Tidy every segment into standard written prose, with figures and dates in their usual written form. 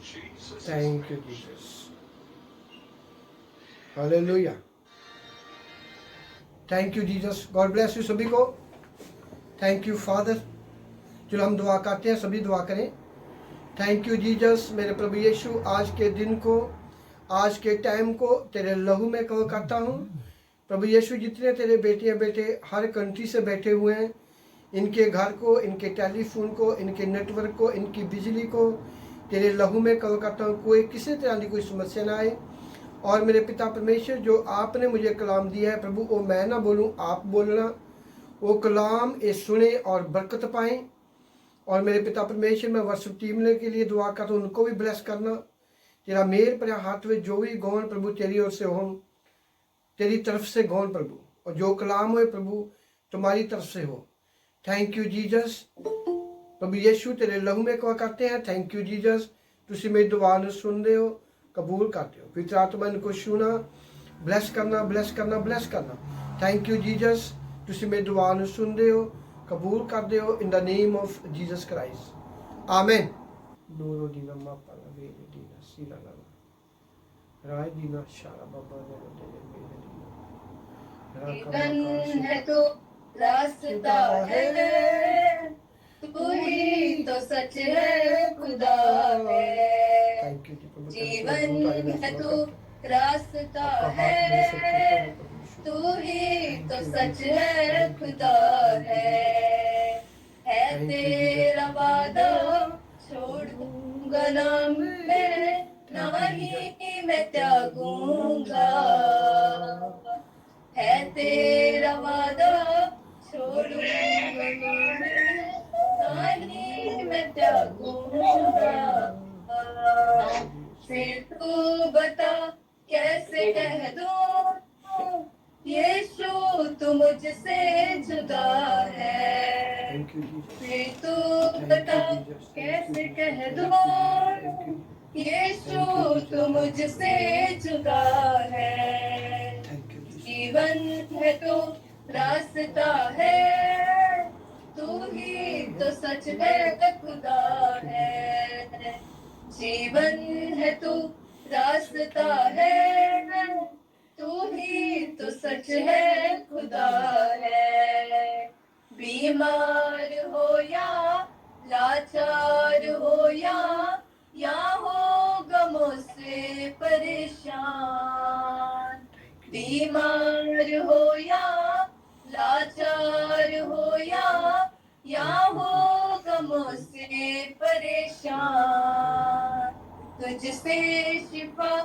Thank you Jesus, hallelujah, thank you Jesus, God bless you सभी को, thank you father. चलो हम दुआ करते हैं, सभी दुआ करें। थैंक यू जीसस, मेरे प्रभु यीशु, आज के दिन को, आज के टाइम को तेरे लहू में कवर करता हूँ। प्रभु यीशु, जितने तेरे बेटियां बेटे हर कंट्री से बैठे हुए हैं, इनके घर को, इनके टेलीफोन को, इनके नेटवर्क को, इनकी बिजली को तेरे लहू में कवर करता हूँ। कोई किसी तरह की कोई समस्या ना आए। और मेरे पिता परमेश्वर, जो आपने मुझे कलाम दिया है प्रभु, वो मैं ना बोलूँ, आप बोलना। वो कलाम ये सुने और बरकत पाएँ। और मेरे पिता परमेश्वर, मैं वर्षिप टीम के लिए दुआ करता हूँ, उनको भी ब्लेस करना। तेरा मेर पर हाथ में जो भी गौन प्रभु तेरी ओर से हो, तेरी तरफ से गौन प्रभु, और जो कलाम हो प्रभु तुम्हारी तरफ से हो। Thank you Jesus. प्रभु यीशु, तेरे लहू में कवा करते हैं। थैंक यू जीसस, तुसी मेरी दुआ ने सुनते हो, कबूल करते हो। पवित्र आत्मा इनको छूना, ब्लेस करना, ब्लेस करना, ब्लेस करना। थैंक यू जीसस, तुसी मेरी दुआ ने सुनते हो, कबूल करते हो। In the name of Jesus Christ, आमीन। डोरो दीना मापा वेरे दीना सीरा लगा राय दीना शारा बाबा ने तेरे मेरे दीना जीवन है तो रास्ता है, तू ही तो सच है, खुदा है। जीवन है तो रास्ता है, तू ही तो सच है, खुदा है तेरा वादा, छोड़ दूंगा ना मैं, ना ही मैं त्यागूंगा। है तेरा वादा, छोड़ूंगा ना ही मैं त्यागूंगा। फिर तू बता कैसे कह दूं, यीशु तू मुझसे जुदा है। फिर तू बता कैसे कह दूं, यीशु तू मुझसे जुदा है। जीवन है तो रास्ता है, तू ही तो सच है, खुदा है। जीवन है तो रास्ता है, तू ही तो सच है, खुदा है। बीमार हो या लाचार हो या हो गमों से परेशान, बीमार हो या लाचार हो या हो गमों से परेशान, तुझसे शिफा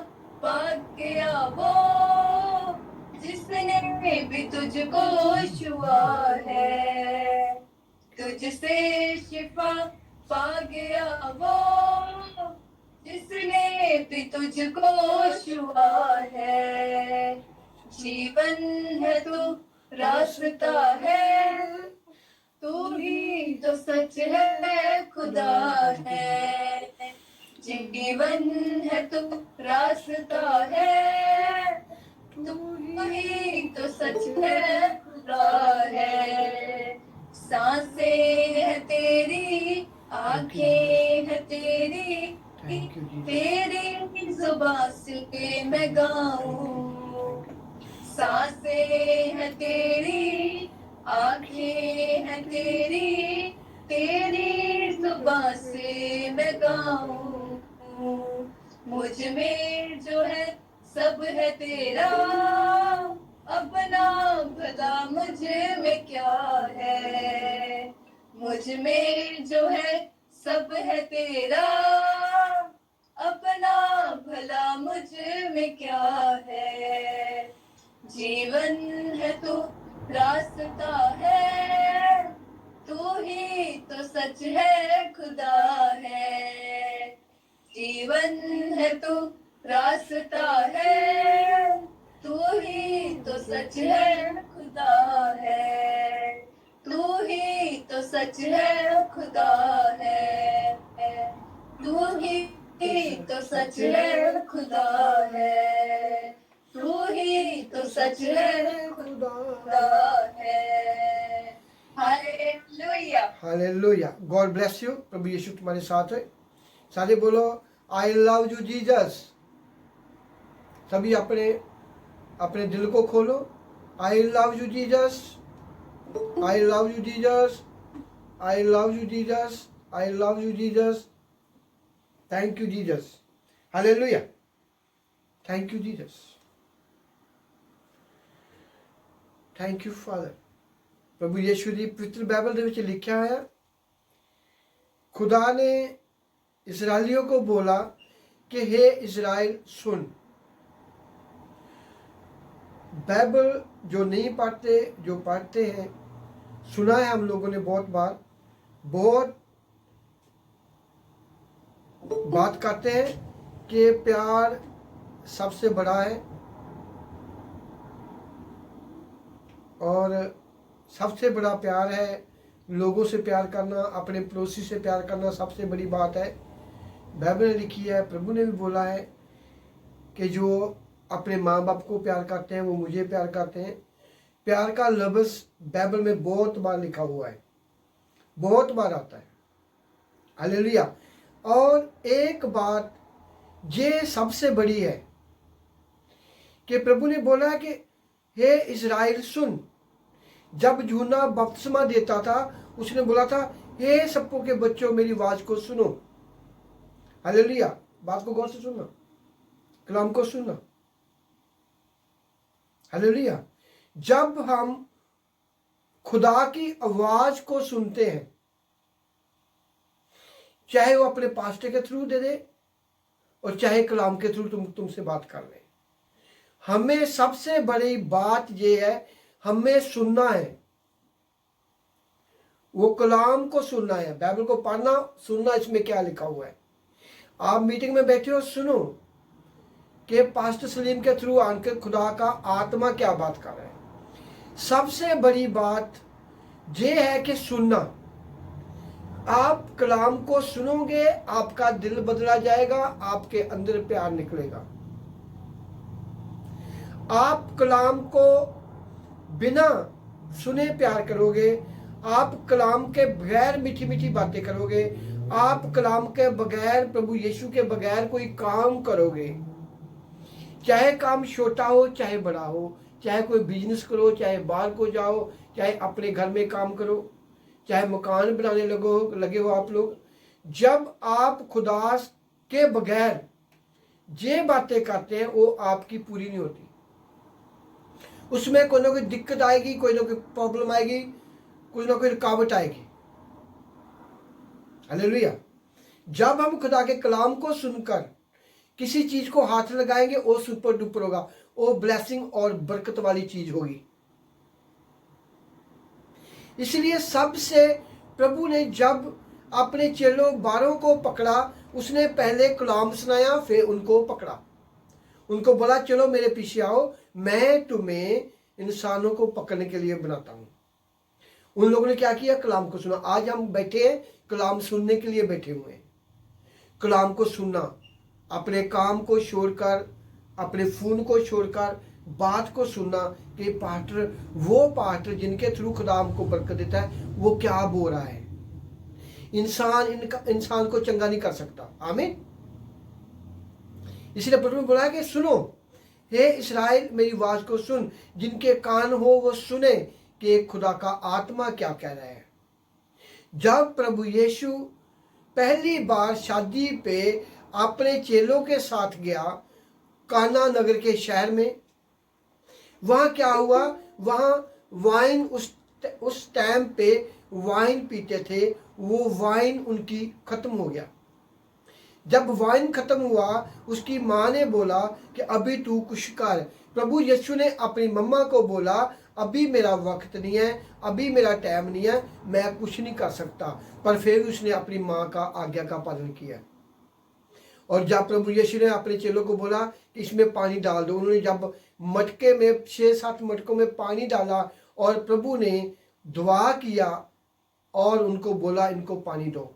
पा गया वो, जिसने भी तुझको छुआ है। तुझसे शिफा पा गया वो, जिसने भी तुझको छुआ है। जीवन है तो रास्ता है, तू ही तो सच है, खुदा है। जीवन है तो रास्ता है, तू ही तो सच है, खुदा है। सांसें है तेरी, आंखें है तेरी, तेरी जुबान से मैं गाऊं। सांसें है तेरी, आंखें है तेरी, तेरी जुबान से मैं गाऊं। मुझ में जो है सब है तेरा, अपना भला मुझे में क्या है। मुझ में जो है सब है तेरा, अपना भला मुझ में क्या है। जीवन है तो रास्ता है, तू ही तो सच है, खुदा है। जीवन है तो रास्ता है, तू ही तो सच है, खुदा है। तू ही तो सच है, खुदा है। तू ही तो सच है, खुदा है। तू ही तो सच है, खुदा है। Hallelujah, hallelujah. God bless you. प्रभु यीशु तुम्हारे साथ है। सारे बोलो, आई लव यू जीसस। सभी अपने अपने दिल को खोलो। I love you Jesus, I love you Jesus, I love you Jesus, I love you Jesus. Thank you Jesus, hallelujah, thank you Jesus, thank you father. प्रभु यीशु दी पवित्र बाइबल ਦੇ ਵਿੱਚ ਲਿਖਿਆ ਹੈ, खुदा ने इसराइलियों को बोला कि हे इज़राइल सुन। बाइबल जो नहीं पढ़ते, जो पढ़ते हैं, सुना है हम लोगों ने बहुत बार, बहुत बात करते हैं कि प्यार सबसे बड़ा है और सबसे बड़ा प्यार है लोगों से प्यार करना, अपने पड़ोसी से प्यार करना सबसे बड़ी बात है। बाइबल ने लिखी है, प्रभु ने भी बोला है कि जो अपने माँ बाप को प्यार करते हैं वो मुझे प्यार करते हैं। प्यार का लफ्ज़ बाइबल में बहुत बार लिखा हुआ है, बहुत बार आता है, हालेलुया। और एक बात ये सबसे बड़ी है कि प्रभु ने बोला है कि हे इज़राइल सुन। जब यूहन्ना बपतिस्मा देता था उसने बोला था, हे सबको के बच्चों मेरी आवाज़ को सुनो, हालेलुया। बात को गौर से सुनना, कलाम को सुनना, हालेलुया। जब हम खुदा की आवाज़ को सुनते हैं, चाहे वो अपने पास्टर के थ्रू दे दे और चाहे कलाम के थ्रू तुमसे बात कर ले, हमें सबसे बड़ी बात ये है, हमें सुनना है, वो कलाम को सुनना है, बाइबल को पढ़ना, सुनना, इसमें क्या लिखा हुआ है। आप मीटिंग में बैठे हो, सुनो कि पास्टर सलीम के थ्रू आकर खुदा का आत्मा क्या बात कर रहा है। सबसे बड़ी बात ये है कि सुनना। आप कलाम को सुनोगे, आपका दिल बदला जाएगा, आपके अंदर प्यार निकलेगा। आप कलाम को बिना सुने प्यार करोगे, आप कलाम के बगैर मीठी मीठी बातें करोगे, आप कलाम के बगैर, प्रभु यीशु के बगैर कोई काम करोगे, चाहे काम छोटा हो चाहे बड़ा हो, चाहे कोई बिजनेस करो, चाहे बाहर को जाओ, चाहे अपने घर में काम करो, चाहे मकान बनाने लगे हो आप लोग, जब आप खुदा के बगैर ये बातें करते हैं वो आपकी पूरी नहीं होती। उसमें कोई ना कोई दिक्कत आएगी, कोई ना कोई प्रॉब्लम आएगी, कुछ ना कोई रुकावट आएगी, हालेलुया। जब हम खुदा के कलाम को सुनकर किसी चीज को हाथ लगाएंगे वो सुपर डुपर होगा, वो ब्लेसिंग और बरकत वाली चीज होगी। इसलिए सबसे प्रभु ने जब अपने चेलों 12 को पकड़ा, उसने पहले कलाम सुनाया, फिर उनको पकड़ा, उनको बोला चलो मेरे पीछे आओ, मैं तुम्हें इंसानों को पकड़ने के लिए बनाता हूं। उन लोगों ने क्या किया, कलाम को सुना। आज हम बैठे हैं कलाम सुनने के लिए बैठे हुए हैं। कलाम को सुनना, अपने काम को छोड़कर, अपने फोन को छोड़कर बात को सुनना कि पास्टर, वो पास्टर जिनके थ्रू खुदा हमको बरकत देता है, वो क्या बोल रहा है। इंसान को चंगा नहीं कर सकता, आमीन। इसलिए प्रभु ने बोला कि सुनो, हे इस्राएल मेरी आवाज को सुन, जिनके कान हो वो सुने कि खुदा का आत्मा क्या कह रहा है। जब प्रभु यीशु पहली बार शादी पे अपने चेलों के साथ गया काना नगर के शहर में, वहां क्या हुआ, वहां वाइन उस टाइम पे वाइन पीते थे, वो वाइन उनकी खत्म हो गया। जब वाइन खत्म हुआ, उसकी माँ ने बोला कि अभी तू कुछ कर। प्रभु यीशु ने अपनी मम्मा को बोला, अभी मेरा वक्त नहीं है, अभी मेरा टाइम नहीं है, मैं कुछ नहीं कर सकता। पर फिर उसने अपनी माँ का आज्ञा का पालन किया। और जब प्रभु यीशु ने अपने चेलों को बोला कि इसमें पानी डाल दो, उन्होंने जब मटके में 6-7 मटकों में पानी डाला और प्रभु ने दुआ किया और उनको बोला इनको पानी दो,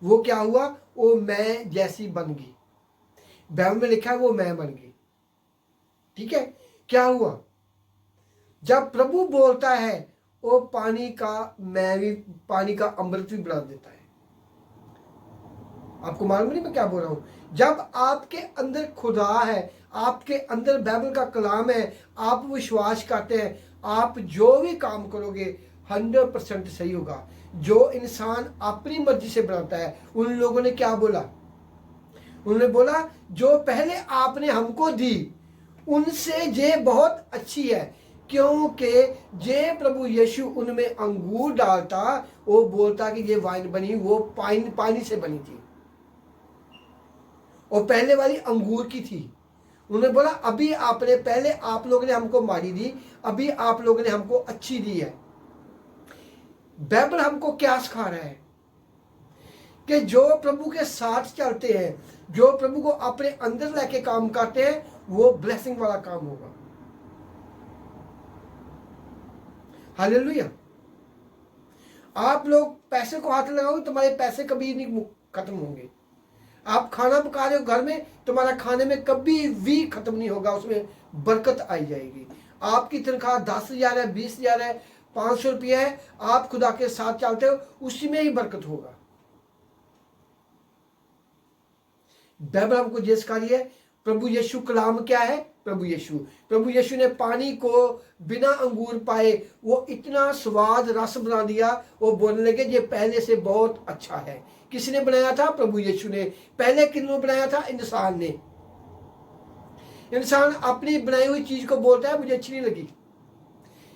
वो क्या हुआ, वो मैं जैसी बन गई। बाइबल में लिखा है वो मैं बन गई। ठीक है, क्या हुआ, जब प्रभु बोलता है वो पानी का मैं भी, पानी का अमृत भी बना देता है। आपको मालूम नहीं मैं क्या बोल रहा हूँ? जब आपके अंदर खुदा है, आपके अंदर बाइबल का कलाम है, आप विश्वास करते हैं, आप जो भी काम करोगे 100% सही होगा। जो इंसान अपनी मर्जी से बनाता है, उन लोगों ने क्या बोला? उन्होंने बोला जो पहले आपने हमको दी उनसे ये बहुत अच्छी है, क्योंकि जे प्रभु यीशु उनमें अंगूर डालता, वो बोलता कि ये वाइन बनी, वो पानी से बनी थी और पहले वाली अंगूर की थी। उन्होंने बोला अभी आपने, पहले आप लोगों ने हमको मारी दी, अभी आप लोगों ने हमको अच्छी दी है। बाइबल हमको क्या सिखा रहा है कि जो प्रभु के साथ चलते हैं, जो प्रभु को अपने अंदर लेके काम करते हैं, वो ब्लेसिंग वाला काम होगा। हालेलुया। आप लोग पैसे को हाथ लगाओगे, तुम्हारे पैसे कभी नहीं खत्म होंगे। आप खाना पका रहे हो घर में, तुम्हारा खाने में कभी भी खत्म नहीं होगा, उसमें बरकत आई जाएगी। आपकी तनख्वाह 10,000 है, 20,000 है, 500 रुपया है, आप खुदा के साथ चलते हो, उसी में ही बरकत होगा। बाइबल हमको ये सिखा रही है। प्रभु यीशु कलाम क्या है? प्रभु यीशु ने पानी को बिना अंगूर पाए वो इतना स्वाद रस बना दिया, वो बोलने लगे ये पहले से बहुत अच्छा है। किसने बनाया था? प्रभु यीशु ने। पहले किन्होंने बनाया था? इंसान ने। इंसान अपनी बनाई हुई चीज को बोलता है मुझे अच्छी नहीं लगी।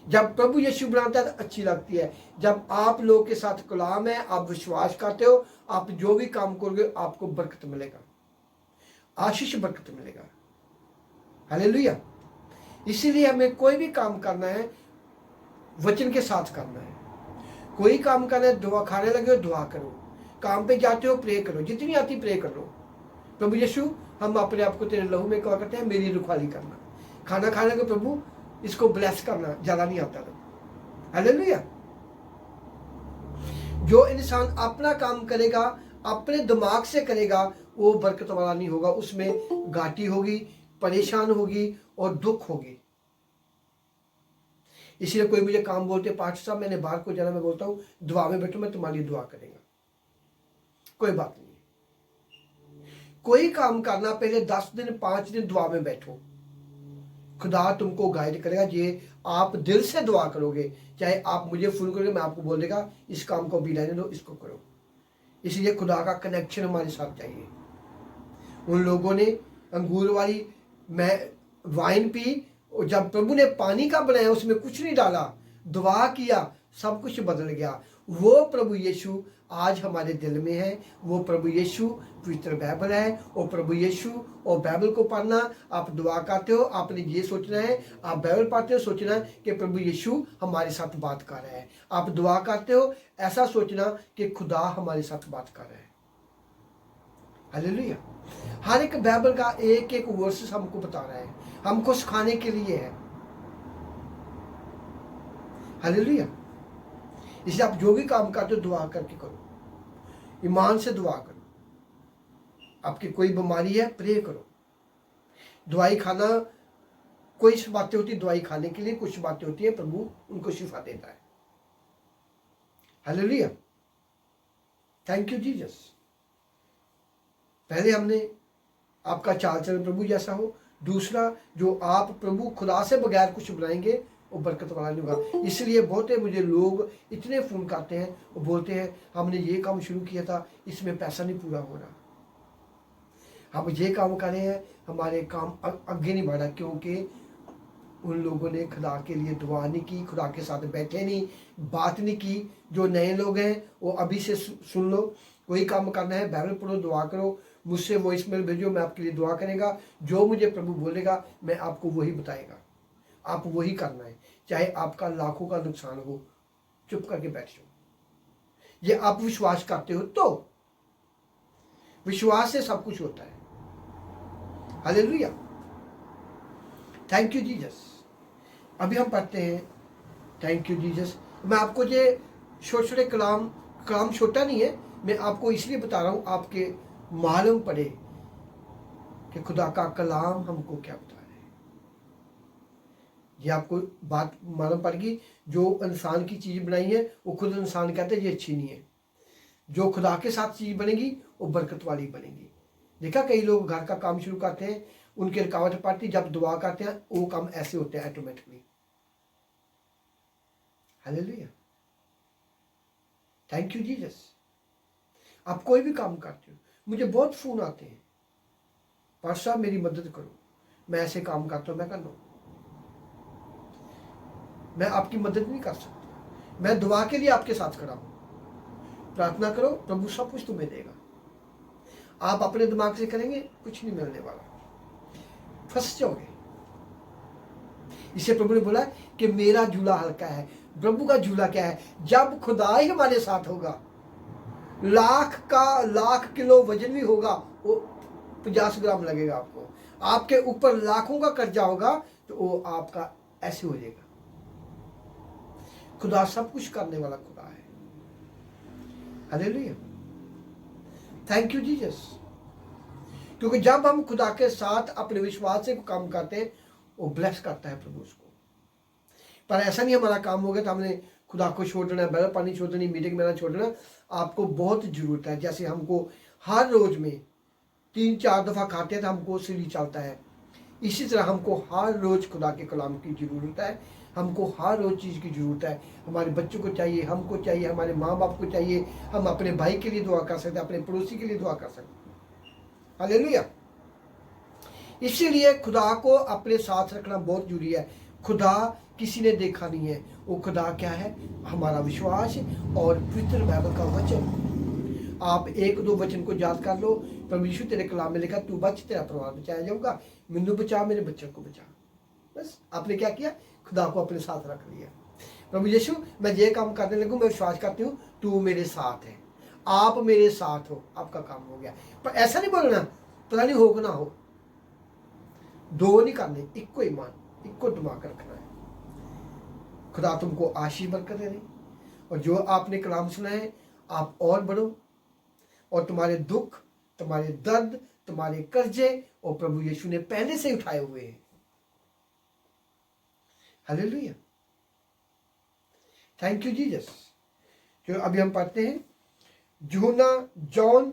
जब प्रभु यीशु बनाता है तो अच्छी लगती है। जब आप लोग के साथ कलाम है, आप विश्वास करते हो, आप जो भी काम करोगे आपको बरकत मिलेगा, आशीष बरकत मिलेगा। हालेलुया। इसीलिए हमें कोई भी काम करना है वचन के साथ करना है। कोई काम करना है, दुआ खाने लगे हो दुआ करो, काम पे जाते हो प्रे करो, जितनी आती प्रे कर लो। प्रभु यीशु हम अपने आप को तेरे लहू में क्या करते हैं? मेरी रुखवाली करना। खाना खाने को प्रभु इसको ब्लेस करना, ज्यादा नहीं आता तो। हालेलुया। जो इंसान अपना काम करेगा, अपने दिमाग से करेगा, वो बरकत वाला नहीं होगा, उसमें घाटी होगी, परेशान होगी और दुख होगी। इसलिए कोई मुझे काम बोलते पास्टर साहब मैंने बाहर को जाना, मैं बोलता हूँ दुआ में बैठो, मैं तुम्हारी दुआ करेगा। कोई बात नहीं। कोई काम करना पहले 10 दिन 5 दिन दुआ में बैठो, खुदा तुमको गाइड करेगा। ये आप दिल से दुआ करोगे, चाहे आप मुझे फोन करोगे, मैं आपको बोल देगा इस काम को भी रहने दो, इसको करो। इसलिए खुदा का कनेक्शन हमारे साथ चाहिए। उन लोगों ने अंगूर वाली वाइन पी, और जब प्रभु ने पानी का बनाया उसमें कुछ नहीं डाला, दुआ किया, सब कुछ बदल गया। वो प्रभु यीशु आज हमारे दिल में है। वो प्रभु यीशु पवित्र बाइबल है। और प्रभु यीशु और बाइबल को पढ़ना, आप दुआ करते हो, आपने ये सोचना है, आप बाइबल पढ़ते हो, सोचना है कि प्रभु यीशु हमारे साथ बात कर रहा है। आप दुआ करते हो, ऐसा सोचना कि खुदा हमारे साथ बात कर रहा है। हालेलुया। हर एक बाइबल का एक एक वर्सेस हमको बता रहा है, हमको सिखाने के लिए है। हालेलुया। इसलिए आप जो भी काम करते हो दुआ करके करो, ईमान से दुआ करो। आपकी कोई बीमारी है, प्रे करो। दवाई खाना, कोई बातें होती है दवाई खाने के लिए, कुछ बातें होती है प्रभु उनको शिफा देता है। हालेलुया। Thank you Jesus. पहले हमने आपका चाल चलन प्रभु जैसा हो। दूसरा, जो आप प्रभु खुदा से बगैर कुछ बनाएंगे वो बरकत वाला नहीं होगा। इसलिए बहुते मुझे लोग इतने फ़ोन करते हैं और बोलते हैं हमने ये काम शुरू किया था, इसमें पैसा नहीं पूरा हो रहा, हम ये काम कर रहे हैं, हमारे काम आगे नहीं बढ़ा, क्योंकि उन लोगों ने खुदा के लिए दुआ नहीं की, खुदा के साथ बैठे नहीं, बात नहीं की। जो नए लोग हैं वो अभी से सुन लो। कोई काम करना है, बाइबल पढ़ो, दुआ करो, मुझसे वॉइस मेल भेजो, मैं आपके लिए दुआ करेगा। जो मुझे प्रभु बोलेगा मैं आपको वही बताएगा, आप वही करना है। चाहे आपका लाखों का नुकसान हो, चुप करके बैठ जाओ। ये आप विश्वास करते हो तो, विश्वास से सब कुछ होता है। हालेलुया। Thank you Jesus. अभी हम पढ़ते हैं थैंक यू जीसस। मैं आपको ये छोटे छोटे कलाम छोटा नहीं है, मैं आपको इसलिए बता रहा हूँ आपके मालूम पड़े कि खुदा का कलाम हमको क्या बता रहा है। ये आपको बात मालूम पड़ेगी। जो इंसान की चीज़ बनाई है वो खुद इंसान कहते हैं ये अच्छी नहीं है। जो खुदा के साथ चीज़ बनेगी वो बरकत वाली बनेंगी। देखा कई लोग घर का काम शुरू करते हैं, उनकी रुकावट पड़ती, जब दुआ करते हैं वो काम ऐसे होते हैं automatically. Hallelujah, thank you Jesus. आप कोई भी काम करते हो, मुझे बहुत फोन आते हैं, पास्टर साहब मेरी मदद करो, मैं ऐसे काम करता हूँ। मैं कर लो, मैं आपकी मदद नहीं कर सकता, मैं दुआ के लिए आपके साथ खड़ा हूं। प्रार्थना करो, प्रभु सब कुछ तुम्हें देगा। आप अपने दिमाग से करेंगे, कुछ नहीं मिलने वाला, फंस जाओगे। इसे प्रभु ने बोला कि मेरा झूला हल्का है। प्रभु का झूला क्या है? जब खुदा ही हमारे साथ होगा, लाख किलो वजन भी होगा, वो 50 ग्राम लगेगा आपको। आपके ऊपर लाखों का कर्जा होगा तो वो आपका ऐसे हो जाएगा। खुदा सब कुछ करने वाला खुदा है। Hallelujah, thank you Jesus. क्योंकि जब हम खुदा के साथ अपने विश्वास से काम करते हैं, वो ब्लेस करता है प्रभु उसको। पर ऐसा नहीं हमारा काम हो गया तो हमने खुदा को छोड़ देना, बैल पानी छोड़ देनी, मीटिंग में छोड़ देना। आपको बहुत जरूरत है। जैसे हमको हर रोज में 3-4 दफा खाते हैं तो हमको सीढ़ी चलता है, इसी तरह हमको हर रोज खुदा के कलाम की जरूरत है। हमको हर रोज चीज़ की जरूरत है। हमारे बच्चों को चाहिए, हमको चाहिए, हमारे माँ बाप को चाहिए। हम अपने भाई के लिए दुआ कर सकते हैं, अपने पड़ोसी के लिए दुआ कर सकते हैं। हालेलुया, इसीलिए खुदा को अपने साथ रखना बहुत जरूरी है। खुदा किसी ने देखा नहीं है, वो खुदा क्या है? हमारा विश्वास और पवित्र बाइबल का वचन। आप 1-2 वचन को याद कर लो। प्रभु यीशु तेरे कलाम में लिखा, तू बच, तेरा परिवार बचाया जाऊगा। मैनू बचा, मेरे बच्चों को बचा। बस आपने क्या किया? खुदा को अपने साथ रख लिया। प्रभु यीशु, मैं ये काम करने लगूं, मैं विश्वास करती हूँ तू मेरे साथ है, आप मेरे साथ हो, आपका काम हो गया। पर ऐसा नहीं बोलना पता नहीं हो कि ना हो, दो नहीं करने, इक्को ईमान, इक्को दिमाग रखना है। खुदा तुमको आशीष बरकत दे। और जो आपने कलाम सुना है, आप और बढ़ो, और तुम्हारे दुख, तुम्हारे दर्द, तुम्हारे कर्जे और प्रभु यीशु ने पहले से उठाए हुए हैं। Hallelujah, thank you Jesus. जो अभी हम पढ़ते हैं यूहन्ना जॉन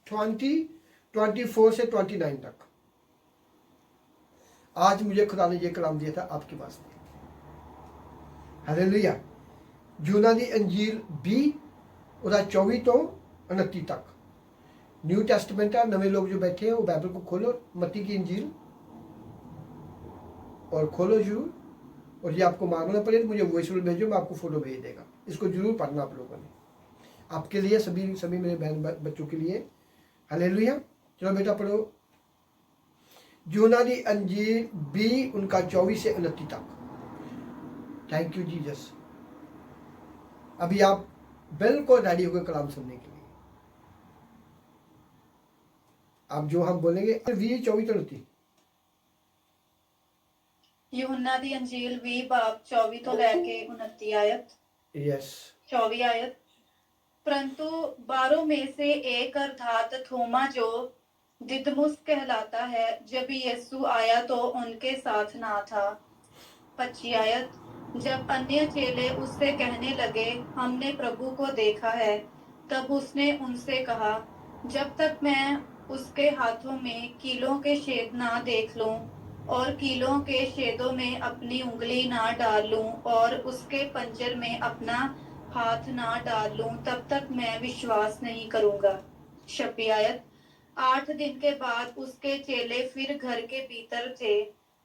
20:24 से 29 तक। आज मुझे खुदा ने ये कलाम दिया था आपके पास में। हालेलुया, यूहन्ना दी अंजील 20:24 तो 29 तक। न्यू टेस्टमेंट है। नवे लोग जो बैठे हैं वो बाइबल को खोलो, मत्ती की अंजील, और खोलो जरूर। और ये आपको मांगना पड़ेगा, मुझे वॉइस मेल भेजो, मैं आपको फोटो भेज देगा। इसको जरूर पढ़ना आप लोगों ने, आपके लिए, सभी मेरे बहन बच्चों के लिए। हालेलुया, चलो बेटा पढ़ो यूहन्ना दी अंजील 20:24 से 29 तक। Thank you Jesus. अभी आप बिल्कुल रेडी हो गए कलाम सुनने के लिए। आप जो हम बोलेंगे 20:24-29। यूहन्ना दी अंजील 20:24 ਤੋਂ ਲੈ ਕੇ 29 आयत। यस, 24 आयत। परंतु 12 में से एक अर्थात थोमा, जो दिदमुस कहलाता है, जब यीशु आया तो उनके साथ ना था। 25 आयत। जब अन्य चेले उससे कहने लगे, हमने प्रभु को देखा है, तब उसने उनसे कहा, जब तक मैं उसके हाथों में कीलों के छेद ना देख लूं और कीलों के छेदों में अपनी उंगली ना डाल लूं और उसके पंजर में अपना हाथ ना डाल लूं, तब तक मैं विश्वास नहीं करूंगा। 26 आयत। 8 दिन के बाद उसके चेले फिर घर के भीतर थे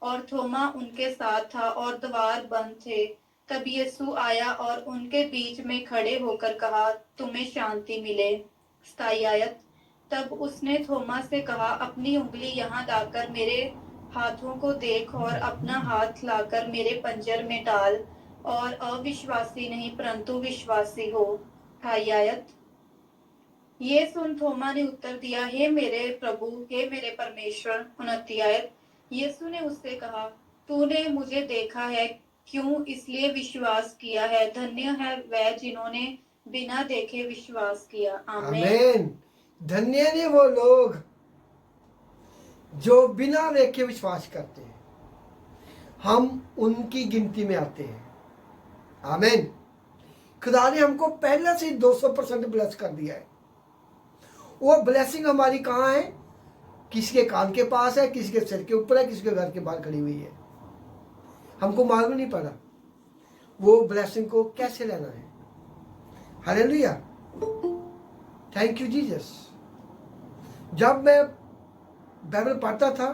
और थोमा उनके साथ था और द्वार बंद थे। तब यीशु आया और उनके बीच में खड़े होकर कहा, तुम्हें शांति मिले। 27 आयत। तब उसने थोमा से कहा, अपनी उंगली यहाँ लाकर मेरे हाथों को देख और अपना हाथ लाकर मेरे पंजर में डाल और अविश्वासी नहीं परंतु विश्वासी हो। 28 आयत। ये सुन थोमा ने उत्तर दिया, हे मेरे प्रभु, हे मेरे परमेश्वर। 29 आयत। यीशु ने उससे कहा, तूने मुझे देखा है, क्यों इसलिए विश्वास किया है? धन्य है वह जिन्होंने बिना देखे विश्वास किया। आमीन। आमीन। धन्य ने वो लोग जो बिना देखे विश्वास करते हैं, हम उनकी गिनती में आते हैं। आमीन। खुदा ने हमको पहले से 200% ब्लेस कर दिया है। वो ब्लेसिंग हमारी कहाँ है? किसी के कान के पास है, किसी के सिर के ऊपर है, किसी के घर के बाहर खड़ी हुई है। हमको मालूम नहीं पड़ा वो ब्लेसिंग को कैसे लेना है। Hallelujah, thank you Jesus. जब मैं बाइबल पढ़ता था,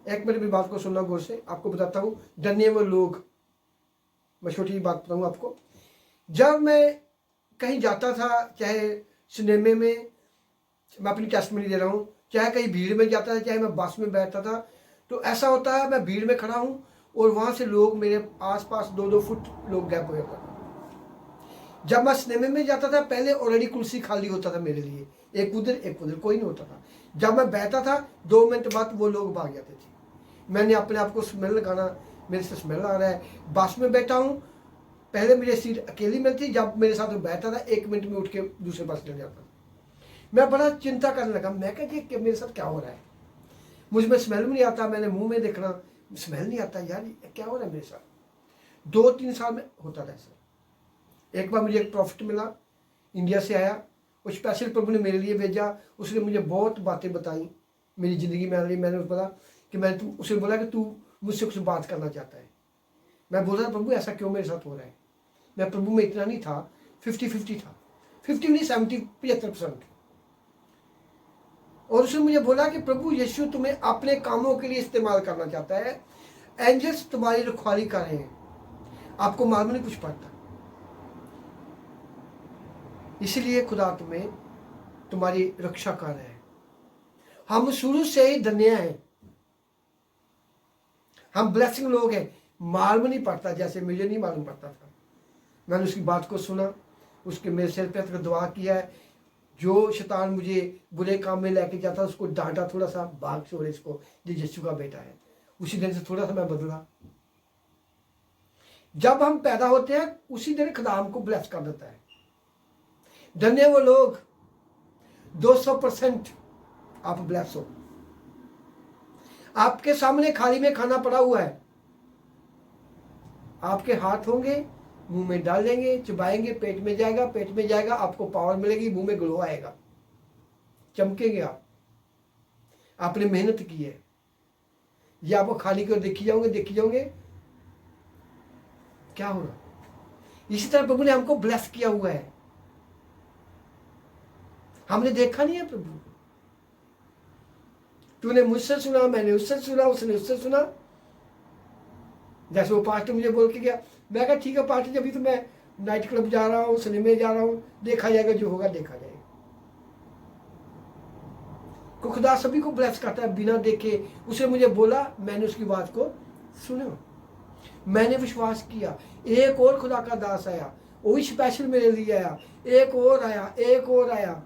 एक मिनट मेरी बात को सुनना गौर से, आपको बताता हूँ। डरने वाले लोग, मैं छोटी बात बताऊँ आपको। जब मैं कहीं जाता था, चाहे सिनेमे में, मैं अपनी टेस्टमनी दे रहा हूँ, चाहे कहीं भीड़ में जाता था, चाहे मैं बस में बैठता था, तो ऐसा होता है मैं भीड़ में खड़ा हूँ और वहाँ से लोग मेरे आसपास 2-2 फुट लोग गैप हो जाता था। जब मैं सिनेमे में जाता था, पहले ऑलरेडी कुर्सी खाली होता था मेरे लिए, एक उधर कोई नहीं होता था। जब मैं बैठा था 2 मिनट बाद वो लोग भाग जाते थे। मैंने अपने आप को स्मेल लगाना, मेरे से स्मेल आ रहा है। बस में बैठा हूँ, पहले मेरी सीट अकेली मिलती, जब मेरे साथ वो बैठा था 1 मिनट में उठ के दूसरे बस चले जाता। मैं बड़ा चिंता करने लगा, मैं कहती कि मेरे साथ क्या हो रहा है, मुझ में स्मेल भी नहीं आता, मैंने मुंह में देखना, स्मेल नहीं आता, यार क्या हो रहा है मेरे साथ। 2-3 साल में होता रहा ऐसा। एक बार मुझे एक प्रॉफिट मिला, इंडिया से आया, वो स्पेशल प्रभु ने मेरे लिए भेजा। उसने मुझे बहुत बातें बताई मेरी ज़िंदगी में। मैंने बोला कि उसे बोला कि तू मुझसे कुछ बात करना चाहता है। मैं बोल रहा प्रभु ऐसा क्यों मेरे साथ हो रहा है। मैं प्रभु में इतना नहीं था, 50-50 था, 50 नहीं 70-75%। और उसने मुझे बोला कि प्रभु यीशु तुम्हें अपने कामों के लिए इस्तेमाल करना चाहता है, एंजल्स तुम्हारी रखवाली कर रहे हैं, आपको मालूम नहीं कुछ पड़ता, इसलिए खुदा तुम्हें तुम्हारी रक्षा कर रहे हैं। हम शुरू से ही धन्य हैं, हम ब्लेसिंग लोग हैं, मालूम नहीं पड़ता, जैसे मुझे नहीं मालूम पड़ता था। मैंने उसकी बात को सुना, उसके मेरे सिर पे दुआ किया है। जो शैतान मुझे बुरे काम में लेके जाता उसको डांटा, थोड़ा सा भाग छोड़े इसको, जो यीशु का बेटा है। उसी दिन से थोड़ा सा मैं बदला। जब हम पैदा होते हैं उसी दिन खुदा हमको ब्लेस कर देता है। धन्य वो लोग, 200% आप ब्लेस हो। आपके सामने थाली में खाना पड़ा हुआ है, आपके हाथ होंगे, मुंह में डाल देंगे, चबाएंगे, पेट में जाएगा, आपको पावर मिलेगी, मुंह में ग्लो आएगा, चमकेंगे आप। आपने मेहनत की है, ये आपको खाली कर देखी जाओगे क्या होगा। इसी तरह प्रभु ने हमको ब्लेस किया हुआ है। हमने देखा नहीं है प्रभु, तूने मुझसे सुना, मैंने उससे सुना, उसने उससे सुना। जैसे वो पास्टर मुझे बोल के गया, मैं कहा ठीक है पास्टर, जब भी तो मैं नाइट क्लब जा रहा हूँ, सिनेमे जा रहा हूँ, देखा जाएगा, जो होगा देखा जाएगा। को खुदा सभी को ब्लेस करता है बिना देखे। उसने मुझे बोला, मैंने उसकी बात को सुना, मैंने विश्वास किया। एक और खुदा का दास आया, वो भी स्पेशल मेरे लिए आया, एक और आया।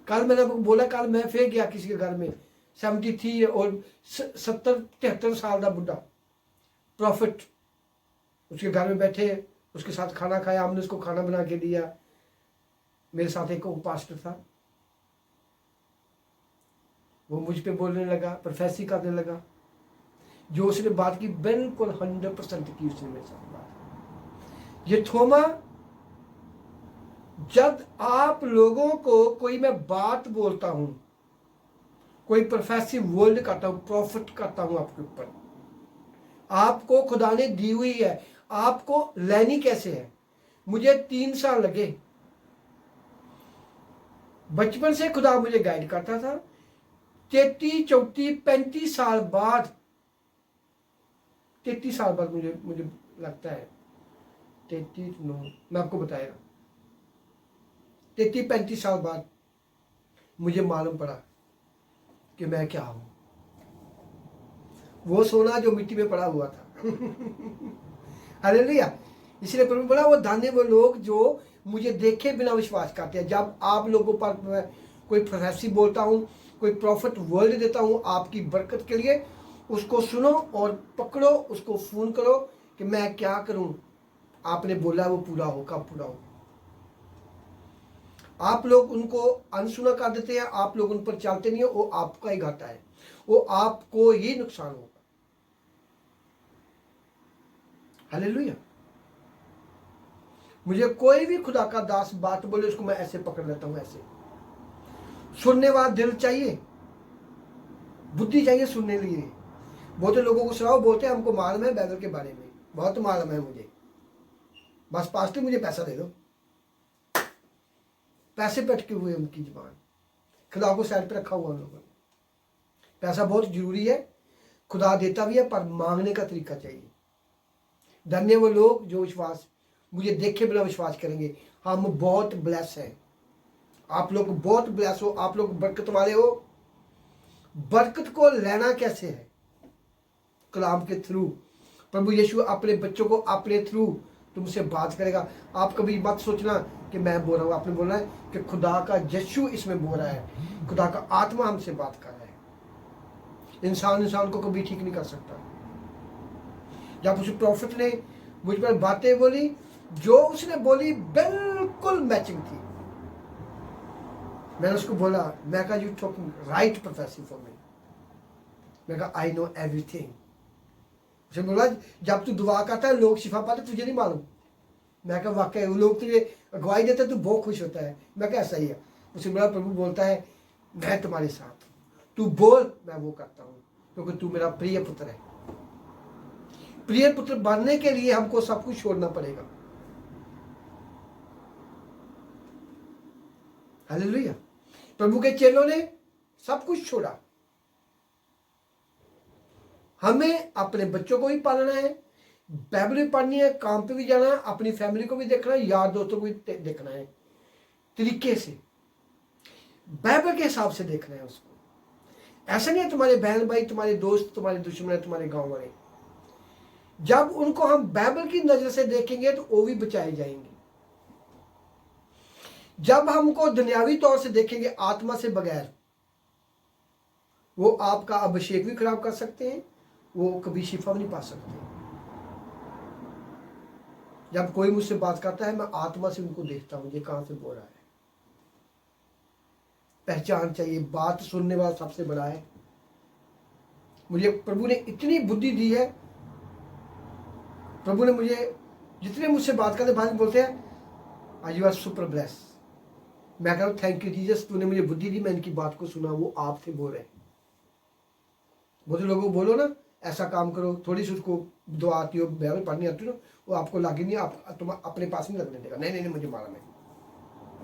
कल मैंने बोला, कल मैं फिर गया किसी के घर में, 73 और 70-73 साल का बुढ़ा प्रॉफिट, उसके घर में बैठे, उसके साथ खाना खाया, हमने उसको खाना बना के दिया। मेरे साथ एक पास्टर था, वो मुझ पे बोलने लगा, प्रोफेसी करने लगा, जो उसने बात की बिल्कुल 100% की उसने मेरे साथ बात। ये थोमा, जब आप लोगों को कोई मैं बात बोलता हूं, कोई प्रोफेसिव वर्ड करता हूं, प्रॉफिट करता हूं आपके ऊपर, आपको खुदा ने दी हुई है, आपको लेनी कैसे है। मुझे 3 साल लगे, बचपन से खुदा मुझे गाइड करता था। 33, 34, 35 साल बाद, 33 साल बाद मुझे लगता है 33, मैं आपको बताएगा, 33-35 साल बाद मुझे मालूम पड़ा कि मैं क्या हूं। वो सोना जो मिट्टी में पड़ा हुआ था। हालेलुया। इसलिए प्रभु बोला, वो धन्य वो लोग जो मुझे देखे बिना विश्वास करते हैं। जब आप लोगों पर कोई प्रोफेसी बोलता हूं, कोई प्रॉफिट वर्ड देता हूं आपकी बरकत के लिए, उसको सुनो और पकड़ो, उसको फोन करो कि मैं क्या करूं, आपने बोला वो पूरा हो, कब पूरा हो। आप लोग उनको अनसुना कर देते हैं, आप लोग उन पर चलते नहीं हो, वो आपका ही घाटा है, वो आपको ही नुकसान होगा। हालेलुया। मुझे कोई भी खुदा का दास बात बोले उसको मैं ऐसे पकड़ लेता हूँ, ऐसे। सुनने वाला दिल चाहिए, बुद्धि चाहिए सुनने के लिए। बहुत लोगों को सुनाओ, बोलते हैं हमको मालूम है बाइबल के बारे में, बहुत मालूम है मुझे, बस पास्टर मुझे पैसा दे दो। पैसे पे अटके हुए उनकी जुबान, खुदा को साइड पे रखा हुआ उन लोगों ने। पैसा बहुत जरूरी है, खुदा देता भी है, पर मांगने का तरीका चाहिए। धन्य वो लोग जो विश्वास, मुझे देखे बिना विश्वास करेंगे। हम बहुत ब्लेस हैं, आप लोग बहुत ब्लेस हो, आप लोग बरकत वाले हो। बरकत को लेना कैसे है? कलाम के थ्रू। प्रभु यीशु अपने बच्चों को अपने थ्रू तुमसे बात करेगा। आप कभी मत सोचना कि मैं बोल रहा हूँ, आपने बोलना है कि खुदा का यीशु इसमें बोल रहा है, खुदा का आत्मा हमसे बात कर रहा है। इंसान को कभी ठीक नहीं कर सकता। जब उस प्रॉफिट ने मुझ पर बातें बोली, जो उसने बोली बिल्कुल मैचिंग थी। मैंने उसको बोला, मैं कहा you talking right professing for me. मैं कहा आई नो एवरीथिंग। उसने बोला जब तू दुआ करता है लोग शिफा पाते, तुझे नहीं मालूम। मैं कहा वाकई वो लोग तुझे अगुवाई देते तू बहुत खुश होता है। मैं कहा ऐसा ही है। उसने बोला प्रभु बोलता है मैं तुम्हारे साथ हूँ, तू बोल मैं वो करता हूँ, क्योंकि तू मेरा प्रिय पुत्र है। प्रिय पुत्र बनने के लिए हमको सब कुछ छोड़ना पड़ेगा। हालेलुया। प्रभु के चेलों ने सब कुछ छोड़ा। हमें अपने बच्चों को भी पालना है, बाइबल भी पढ़नी है, काम पे भी जाना है, अपनी फैमिली को भी देखना है, यार दोस्तों को भी देखना है, तरीके से बाइबल के हिसाब से देखना है उसको। ऐसा नहीं है तुम्हारे बहन भाई, तुम्हारे दोस्त, तुम्हारे दुश्मन है, तुम्हारे गांव वाले। जब उनको हम बाइबल की नजर से देखेंगे तो वो भी बचाए जाएंगे। जब हमको दुनियावी तौर से देखेंगे आत्मा से बगैर, वो आपका अभिषेक भी खराब कर सकते हैं, वो कभी शिफा भी नहीं पा सकते। जब कोई मुझसे बात करता है मैं आत्मा से उनको देखता हूं, ये कहां से बोल रहा है। पहचान चाहिए, बात सुनने वाला सबसे बड़ा है। मुझे प्रभु ने इतनी बुद्धि दी है। प्रभु ने मुझे जितने मुझसे बात करते बाद में बोलते हैं आज यू आर सुपर ब्लेस। मैं कह रहा हूँ थैंक यू जीसस, तूने मुझे बुद्धि दी, मैं इनकी बात को सुना। वो आपसे बोल रहे हैं। बहुत लोगों को बोलो ना ऐसा काम करो, थोड़ी सी उसको दुआ आती हो, बाइबल पढ़नी आती हो, वो आपको लागे नहीं, आप तुम अपने पास नहीं लगने देगा। नहीं नहीं नहीं, मुझे मालूम है,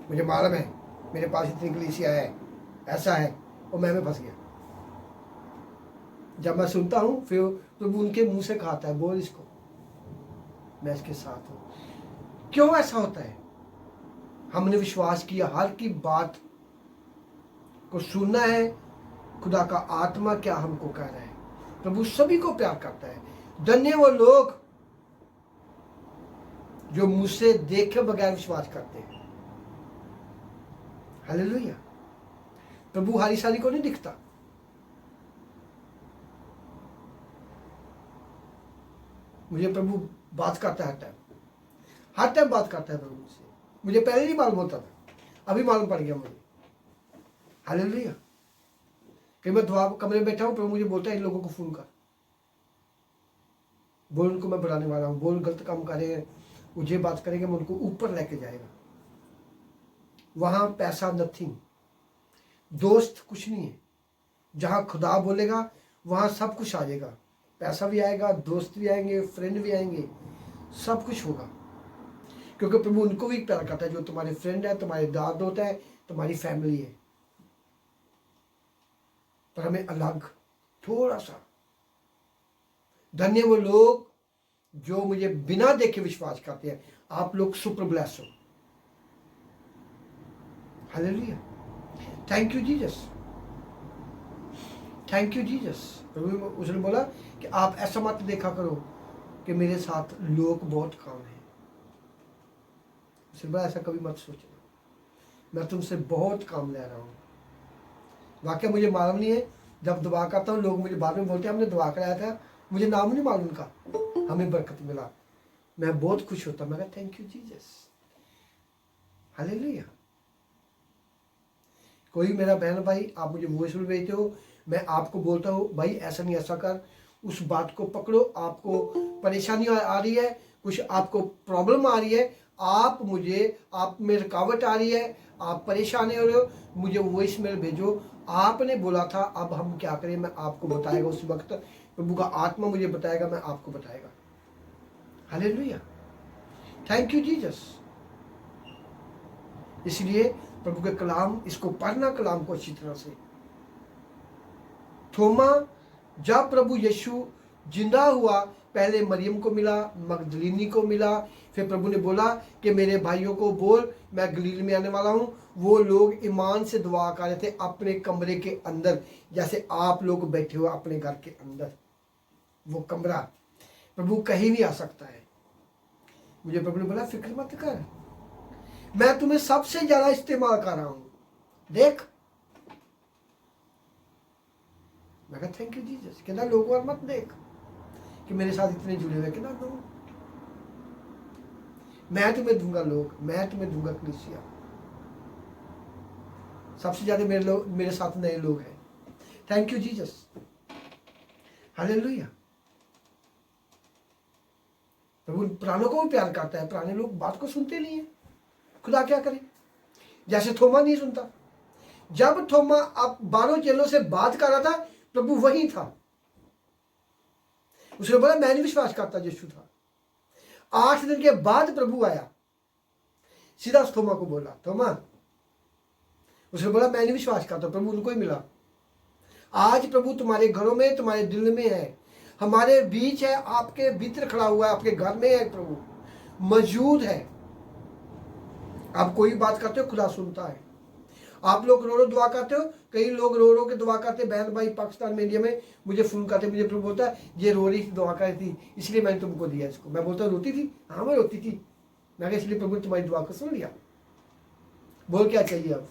मुझे मालूम है, मेरे पास इतनी कलीसिया है, ऐसा है, और मैं फंस गया। जब मैं सुनता हूँ फिर प्रभु उनके मुंह से कहता है बोल इसको, मैं इसके साथ हूँ। क्यों ऐसा होता है? हमने विश्वास किया, हर की बात को सुनना है। खुदा का आत्मा क्या हमको कह रहा है। प्रभु सभी को प्यार करता है। धन्य वो लोग जो मुझसे देखे बगैर विश्वास करते हैं। हालेलुया। प्रभु हारी सारी को नहीं दिखता। मुझे प्रभु बात करता है, हर टाइम बात करता है प्रभु मुझसे। मुझे पहले नहीं मालूम होता था, अभी मालूम पड़ गया मुझे। हालेलुया। कई बार दुआ कमरे में बैठा हूं, प्रभु मुझे बोलता है इन लोगों को फोन कर, बोल उनको मैं बुलाने वाला हूं, बोल गलत काम करेंगे, मुझे बात करेंगे, मैं उनको ऊपर लेके जाएगा। वहां पैसा नथिंग, दोस्त कुछ नहीं है। जहां खुदा बोलेगा वहां सब कुछ आ जाएगा। पैसा भी आएगा, दोस्त भी आएंगे, फ्रेंड भी आएंगे, सब कुछ होगा। क्योंकि प्रभु उनको भी प्यार करता है जो तुम्हारे फ्रेंड है, तुम्हारे दाद होता है, तुम्हारी फैमिली है। पर हमें अलग थोड़ा सा। धन्य वो लोग जो मुझे बिना देखे विश्वास करते हैं। आप लोग सुपर ब्लेस हो। Hallelujah. Thank you Jesus, thank you Jesus. प्रभु उसने बोला कि आप ऐसा मत देखा करो कि मेरे साथ लोग बहुत काम है। उसने बोला ऐसा कभी मत सोचना, मैं तुमसे बहुत काम ले रहा हूँ। वाकई मुझे मालूम नहीं है, जब दुआ करता हूँ लोग मुझे बाद में बोलते हैं हमने दुआ कराया था, मुझे नाम नहीं मालूम उनका, हमें बरकत मिला। मैं बहुत खुश होता, मैं कहा थैंक यू जीसस। हालेलुया। कोई मेरा बहन भाई आप मुझे वॉइस में भेजते हो, मैं आपको बोलता हूँ भाई ऐसा नहीं ऐसा कर, उस बात को पकड़ो। आपको परेशानी आ रही है, कुछ आपको प्रॉब्लम आ रही है, आप में रुकावट आ रही है, आप परेशान हो रहे हो, मुझे वॉइस मेल भेजो। आपने बोला था, अब हम क्या करें, मैं आपको बताएगा उस वक्त। प्रभु का आत्मा मुझे बताएगा, मैं आपको बताएगा। Hallelujah, thank you Jesus. इसलिए प्रभु के कलाम, इसको पढ़ना कलाम को अच्छी तरह से। थोमा, जब प्रभु यीशु जिंदा हुआ, पहले मरियम को मिला, मगदलीनी को मिला, फिर प्रभु ने बोला कि मेरे भाइयों को बोल, मैं गलील में आने वाला हूँ। वो लोग ईमान से दुआ कर रहे थे अपने कमरे के अंदर, जैसे आप लोग बैठे हो अपने घर के अंदर। वो कमरा, प्रभु कहीं भी आ सकता है। मुझे प्रभु ने बोला फिक्र मत कर, मैं तुम्हें सबसे ज्यादा इस्तेमाल कर रहा हूं, देख। मैं कहा थैंक यू जीसस। कहना लोग और मत देख कि मेरे साथ इतने जुड़े हुए, कहना लोग, मैं तुम्हें दूंगा लोग, मैं तुम्हें दूंगा कलीसिया। सबसे ज्यादा मेरे साथ नए लोग हैं। Thank you Jesus, hallelujah. प्रभु पुरानों को भी प्यार करता है, पुराने लोग बात को सुनते नहीं है। खुदा क्या करे, जैसे थोमा नहीं सुनता। जब थोमा अब 12 चेलों से बात कर रहा था, प्रभु वहीं था। उसने बोला मैं नहीं विश्वास करता यीशु था। 8 दिन के बाद प्रभु आया, सीधा थोमा को बोला थोमा। उसने बोला मैं नहीं विश्वास करता। प्रभु उनको ही मिला। आज प्रभु तुम्हारे घरों में, तुम्हारे दिल में है, हमारे बीच है, आपके भीतर खड़ा हुआ है, आपके घर में है, प्रभु मौजूद है। आप कोई बात करते हो, खुदा सुनता है। आप लोग रो रो दुआ करते हो, कई लोग रो रो के दुआ करते। बहन भाई पाकिस्तान में, इंडिया में मुझे फोन करते, मुझे प्रभु बोलता है ये रो रही थी, दुआ कर रही थी, इसलिए मैंने तुमको दिया इसको। मैं बोलता रोती थी, हाँ मैं रोती थी। मैं कहा इसलिए प्रभु ने तुम्हारी दुआ को सुन लिया। बोल क्या चाहिए, अब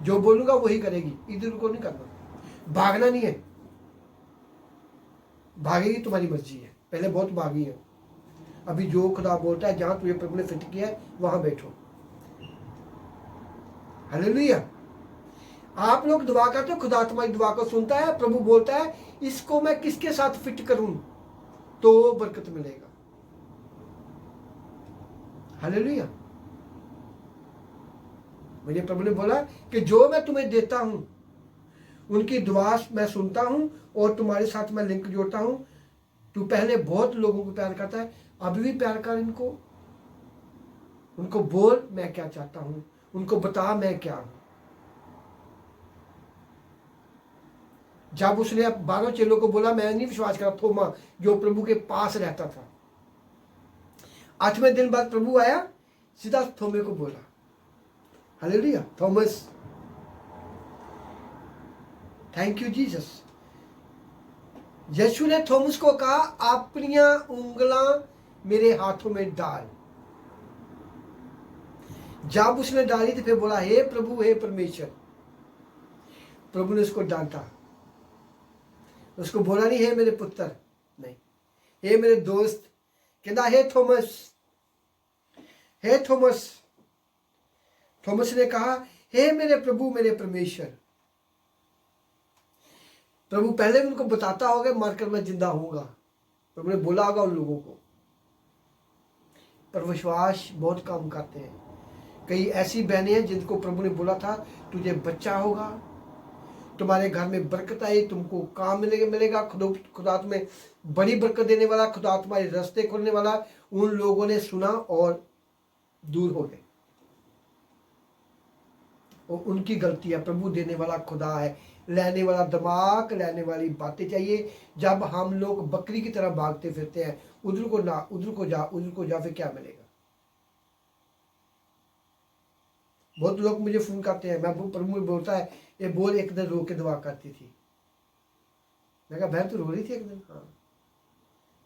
जो बोलूंगा वही करेगी, इधर को नहीं करना, भागना नहीं है। भागेगी तुम्हारी मर्जी है, पहले बहुत भागी है। अभी जो खुदा बोलता है, जहां तुझे प्रभु ने फिट किया है वहां बैठो। हालेलुया। आप लोग दुआ करते हो, खुदा तुम्हारी दुआ को सुनता है। प्रभु बोलता है इसको मैं किसके साथ फिट करूं तो बरकत मिलेगा। हालेलुया। मुझे प्रभु ने बोला कि जो मैं तुम्हें देता हूं उनकी दुआ मैं सुनता हूं और तुम्हारे साथ मैं लिंक जोड़ता हूं। तू पहले बहुत लोगों को प्यार करता है, अभी भी प्यार कर इनको। उनको बोल मैं क्या चाहता हूं, उनको बता मैं क्या हूं। जब उसने 12 चेलों को बोला, मैं नहीं विश्वास करा, थोमा जो प्रभु के पास रहता था, 8वें दिन बाद प्रभु आया, सीधा थोमे को बोला hallelujah, Thomas. Thank you Jesus. यीशु ने थॉमस को कहा अपनी उंगलियां मेरे हाथों में डाल। जब उसने डाली तो फिर बोला हे प्रभु, हे परमेश्वर। प्रभु ने उसको डांटा, उसको बोला नहीं हे मेरे पुत्र, नहीं हे मेरे दोस्त। कहता हे थॉमस, हे थॉमस। थॉमस ने कहा हे मेरे प्रभु, मेरे परमेश्वर। प्रभु पहले भी उनको बताता होगा मरकर मैं जिंदा होऊंगा। प्रभु ने बोला होगा उन लोगों को, पर विश्वास बहुत कम करते हैं। कई ऐसी बहनें हैं जिनको प्रभु ने बोला था तुझे बच्चा होगा, तुम्हारे घर में बरकत आई, तुमको काम मिलेगा, खुदा तुम्हें बड़ी बरकत देने वाला, खुदा तुम्हारे रास्ते खोलने वाला। उन लोगों ने सुना और दूर हो गए। और उनकी गलती है। प्रभु देने वाला खुदा है, लेने वाला दिमाग, लेने वाली बातें चाहिए। जब हम लोग बकरी की तरह भागते फिरते हैं, उधर को ना, उधर को जा, उधर को जा, फिर क्या मिलेगा। बहुत लोग मुझे फोन करते हैं, मैं प्रभु बोलता है ये बोल एक दिन रो के दुआ करती थी। मैं कहा बहन तू रो रही थी एक दिन? हाँ,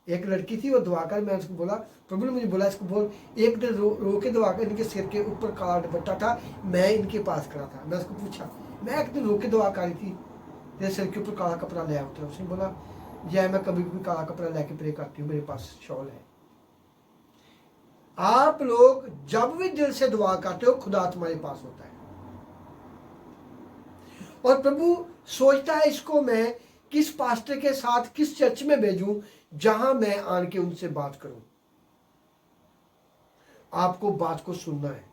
एक लड़की थी वो दुआ कर, मैं उसको बोला प्रभु ने मुझे बोला इसको बोल एक दिन रो के दुआ कर। इनके सिर के ऊपर काला दुपट्टा था, मैं इनके पास खड़ा था। मैं उसको पूछा, मैं एक दिन रो के दुआ करी थी, तेरे सिर के ऊपर काला कपड़ा ले आओ। उसने बोला जय मैं कभी कभी काला कपड़ा लेके प्रे करती हूँ, मेरे पास शॉल है। आप लोग जब भी दिल से दुआ करते हो, खुदा तुम्हारे पास होता है। और प्रभु सोचता है इसको मैं किस पास्टर के साथ, किस चर्च में भेजूं जहां मैं आन के उनसे बात करूं। आपको बात को सुनना है।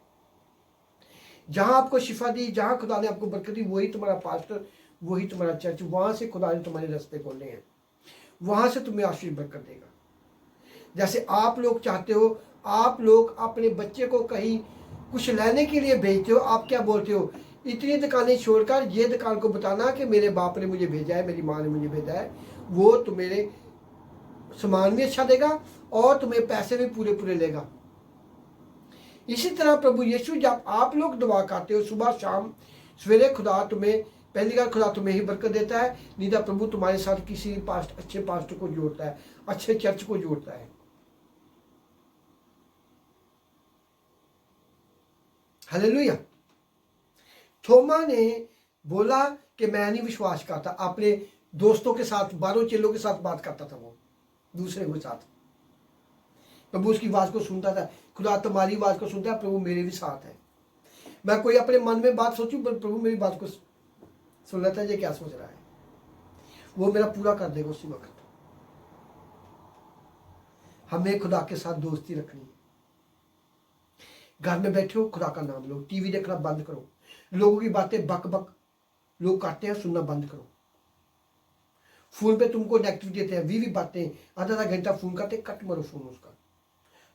जहां आपको शिफा दी, जहां खुदा ने आपको बरकत दी, वही तुम्हारा पास्टर, वही तुम्हारा चर्च, वहां से खुदा ने तुम्हारे रास्ते खोले हैं, वहां से तुम्हें आशीष बरकत देगा। जैसे आप लोग चाहते हो, आप लोग अपने बच्चे को कहीं कुछ लेने के लिए भेजते हो, आप क्या बोलते हो, इतनी दुकानें छोड़कर ये दुकान को बताना कि मेरे बाप ने मुझे भेजा है, मेरी माँ ने मुझे भेजा है, वो तुम्हें सामान भी अच्छा देगा और तुम्हें पैसे भी पूरे पूरे लेगा। इसी तरह प्रभु यीशु, जब आप लोग दुआ करते हो सुबह शाम सवेरे, खुदा तुम्हें पहली बार खुदा तुम्हें ही बरकत देता है, नहीं तो प्रभु तुम्हारे साथ किसी अच्छे पास्टर को जोड़ता है, अच्छे चर्च को जोड़ता है। हालेलुया। थोमा ने बोला कि मैं नहीं विश्वास करता, अपने दोस्तों के साथ, 12 चेलों के साथ बात करता था, वो दूसरे के साथ। प्रभु उसकी आवाज को सुनता था, खुदा तुम्हारी आवाज को सुनता है, प्रभु मेरे भी साथ है। मैं कोई अपने मन में बात सोचूं, प्रभु मेरी बात को सुन लेता है, ये क्या सोच रहा है, वो मेरा पूरा कर देगा उसी वक्त। हमें खुदा के साथ दोस्ती रखनी है। घर में बैठे हो, खुदा का नाम लो, टीवी देखना बंद करो, लोगों की बातें बक बक लोग करते हैं सुनना बंद करो। फोन पे तुमको नेगेटिव देते हैं, 20 बातें, आधा आधा घंटा फोन करते, कट मारो फोन उसका।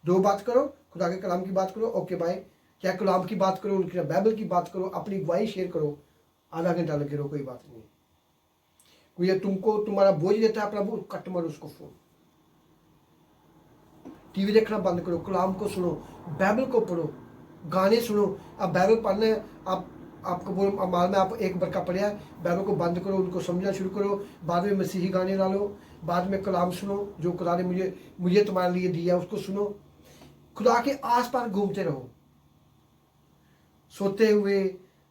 2 बात करो, खुदा के कलाम की बात करो, ओके बाय। चाहे कलाम की बात करो, उनकी बाइबल की बात करो, अपनी गवाही शेयर करो, आधा घंटा लगे रहो, कोई बात नहीं। कोई तुमको तुम्हारा बोझ देता है प्रभु, कट मारो उसको फोन। टीवी देखना बंद करो, कलाम को सुनो, बाइबल को पढ़ो, गाने सुनो। अब बाइबल पढ़ने आपको बोल माल में आप एक बरका पढ़िया, बाइबल को बंद करो, उनको समझना शुरू करो, बाद में मसीही गाने डालो, बाद में कलाम सुनो, जो खुदा ने मुझे तुम्हारे लिए दिया उसको सुनो। खुदा के आस पास घूमते रहो, सोते हुए,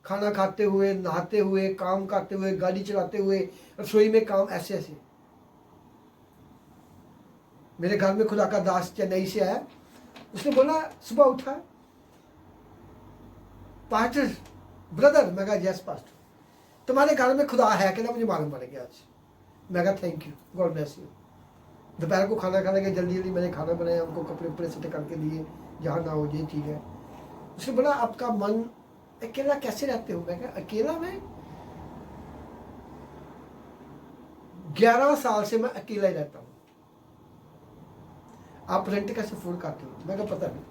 खाना खाते हुए, नहाते हुए, काम करते हुए, गाड़ी चलाते हुए, रसोई में काम, ऐसे ऐसे। मेरे घर में खुदा का दास चेन्नई से आया, उसने बोला सुबह उठा, पास्टर ब्रदर, मैं कहा यस पास्टर, तुम्हारे घर में खुदा है कि ना, मुझे मालूम पड़ गया आज। मैं कहा thank you, God bless you. दोपहर को खाना खाने के जल्दी जल्दी मैंने खाना बनाया, उनको कपड़े उपड़े सेट करके दिए, जहाँ ना हो ये ठीक है। उसने बोला आपका मन अकेला कैसे रहते हो? मैं कहा अकेला, मैं 11 साल से मैं अकेला ही रहता हूँ। आप रेंट कैसे अफोर्ड करते हो? मैं कहा पता नहीं,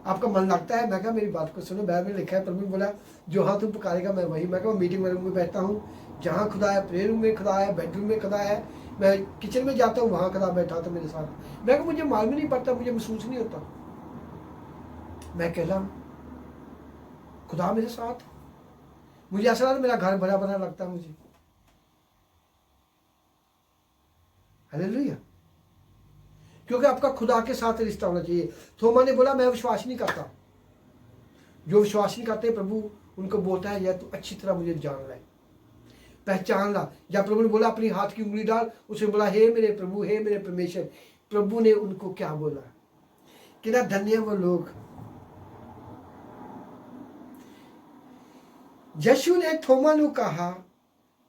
आपका मन लगता है। मैं कहा मेरी बात को सुनो, बाइबल में लिखा है, प्रभु बोला जो हाँ तुम पुकारेगा मैं वही। मैं कहा मीटिंग रूम में बैठता हूँ, जहाँ खुदा है, प्रेयर रूम में खुदा है, बेडरूम में खुदा है, मैं किचन में जाता हूँ, वहाँ खुदा बैठा था मेरे साथ। मैं कहा मुझे मालूम नहीं पड़ता, मुझे महसूस नहीं होता, मैं अकेला हूँ, खुदा मेरे साथ। मुझे ऐसा लगता मेरा घर भरा भरा लगता है मुझे। हालेलुया। क्योंकि आपका खुदा के साथ रिश्ता होना चाहिए। थोमा ने बोला मैं विश्वास नहीं करता। जो विश्वास नहीं करते प्रभु उनको बोलता है या तू अच्छी तरह मुझे जान ले, पहचान ला। जब प्रभु ने बोला अपनी हाथ की उंगली डाल, उसने बोला हे मेरे प्रभु, हे मेरे परमेश्वर। प्रभु ने उनको क्या बोला, कितना धन्य वो लोग। यीशु ने थोमा ਨੂੰ कहा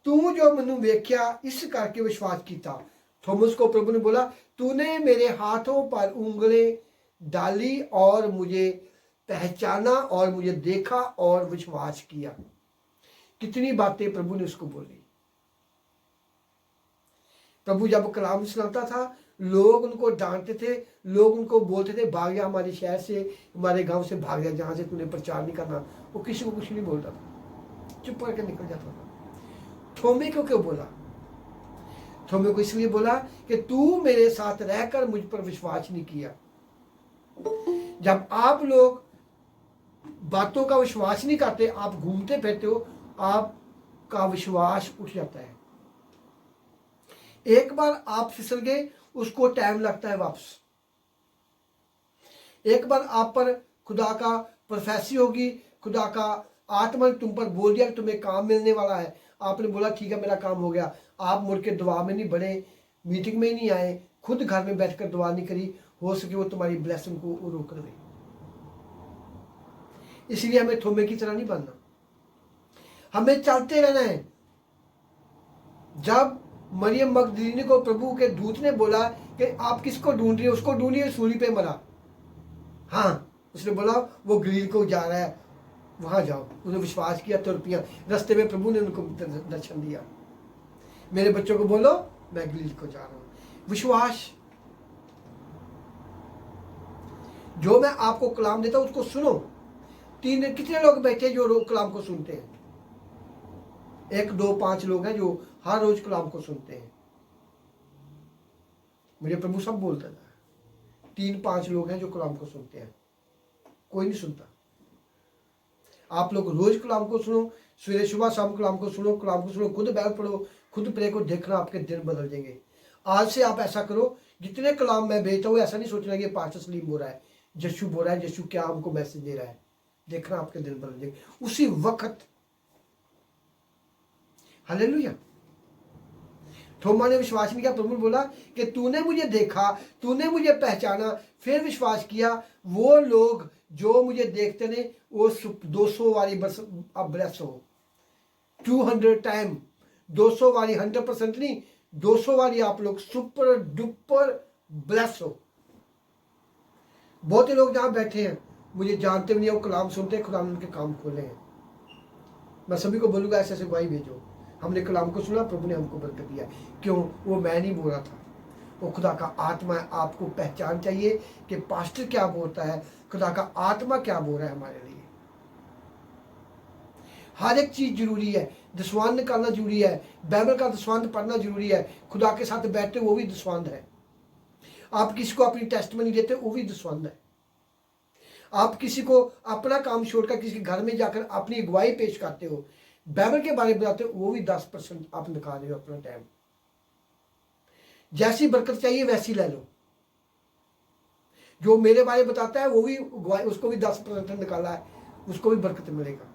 तू जो मैनू वेख्या इस करके विश्वास किया। थॉमस को प्रभु ने बोला तूने मेरे हाथों पर उंगलें डाली और मुझे पहचाना और मुझे देखा और विश्वास किया। कितनी बातें प्रभु ने उसको बोली। प्रभु जब कलाम सुनाता था लोग उनको डांटते थे, लोग उनको बोलते थे भाग जा हमारे शहर से, हमारे गांव से भाग जा, जहां से तूने प्रचार नहीं करना। वो किसी को कुछ नहीं बोलता था, चुप करके निकल जाता था। थोमे को क्यों बोला? थोमे को इसलिए बोला कि तू मेरे साथ रहकर मुझ पर विश्वास नहीं किया। जब आप लोग बातों का विश्वास नहीं करते, आप घूमते फिरते हो, आपका विश्वास उठ जाता है। एक बार आप फिसल गए, उसको टाइम लगता है वापस। एक बार आप पर खुदा का प्रोफेसी होगी, खुदा का आत्मा ने तुम पर बोल दिया कि तुम्हें काम मिलने वाला है, आपने बोला ठीक है मेरा काम हो गया। आप मुड़ के दुआ में नहीं बढ़े, मीटिंग में नहीं आए, खुद घर में बैठकर दुआ नहीं करी, हो सके वो तुम्हारी ब्लेसिंग को रोक दे। इसलिए हमें थोमे की तरह नहीं बनना, हमें चलते रहना है। जब मरियम मगदलीनी को प्रभु के दूत ने बोला कि आप किसको ढूंढ रही हो, उसको ढूंढिए, सूली पे मरा। हाँ, उसने बोला वो गलील को जा रहा है, वहां जाओ। उन्होंने विश्वास किया, तुर पिया। रास्ते में प्रभु ने उनको दर्शन दिया। मेरे बच्चों को बोलो मैं गलील को जा रहा हूं। विश्वास, जो मैं आपको कलाम देता हूं उसको सुनो। कितने लोग बैठे जो कलाम को सुनते हैं? 1, 2, 5 लोग हैं जो हर रोज कलाम को सुनते हैं। मुझे प्रभु सब बोलता था। 3-5 लोग हैं जो कलाम को सुनते हैं, कोई नहीं सुनता। आप लोग रोज कलाम को सुनो, सवेरे सुबह शाम कलाम को सुनो, कलाम को सुनो, खुद बैल पढ़ो, खुद प्रे को देखना, आपके दिन बदल जाएंगे। आज से आप ऐसा करो, जितने कलाम मैं भेजता हूँ ऐसा नहीं सोचना कि पास्टर सलीम बोल रहा है, यीशु बोल रहा है, यीशु क्या हमको मैसेज दे रहा है। देखना आपके दिन बदल जाएंगे उसी वक्त। हालेलुया। थोमा ने विश्वास नहीं किया। प्रभु ने बोला कि तूने मुझे देखा, तूने मुझे पहचाना, फिर विश्वास किया। वो लोग जो मुझे देखते ने वो 200 वाली ब्लेस हो। 200 टाइम, 200 वाली, 100% नहीं, 200 वाली आप लोग सुपर डुपर ब्लेस हो। बहुत ही लोग जहां बैठे हैं मुझे जानते भी नहीं, वो कलाम सुनते हैं, खुदा ने उनके काम खोले हैं। मैं सभी को बोलूंगा ऐसे ऐसे गवाही भेजो, हमने कलाम को सुना, प्रभु ने हमको बरकत दिया। क्यों? वो मैं नहीं बोल रहा था, वो खुदा का आत्मा है। आपको पहचान चाहिए कि पास्टर क्या बोलता है, खुदा का आत्मा क्या बोल रहा है हमारे लिए। हर एक चीज जरूरी है। दसवांध निकालना जरूरी है, बाइबल का दसवांध पढ़ना जरूरी है, खुदा के साथ बैठते वो भी दसवांध है। आप किसी को अपनी टेस्टमनी देते वो भी दसवांध है। आप किसी को अपना काम छोड़कर किसी के घर में जाकर अपनी अगुवाई पेश करते हो, बाइबल के बारे में बताते हो, वो भी 10% आप निकाल रहे हो अपना टाइम। जैसी बरकत चाहिए वैसी ले लो। जो मेरे बारे में बताता है वो भी अगुवाई, उसको भी 10% निकाला है, उसको भी बरकत मिलेगा।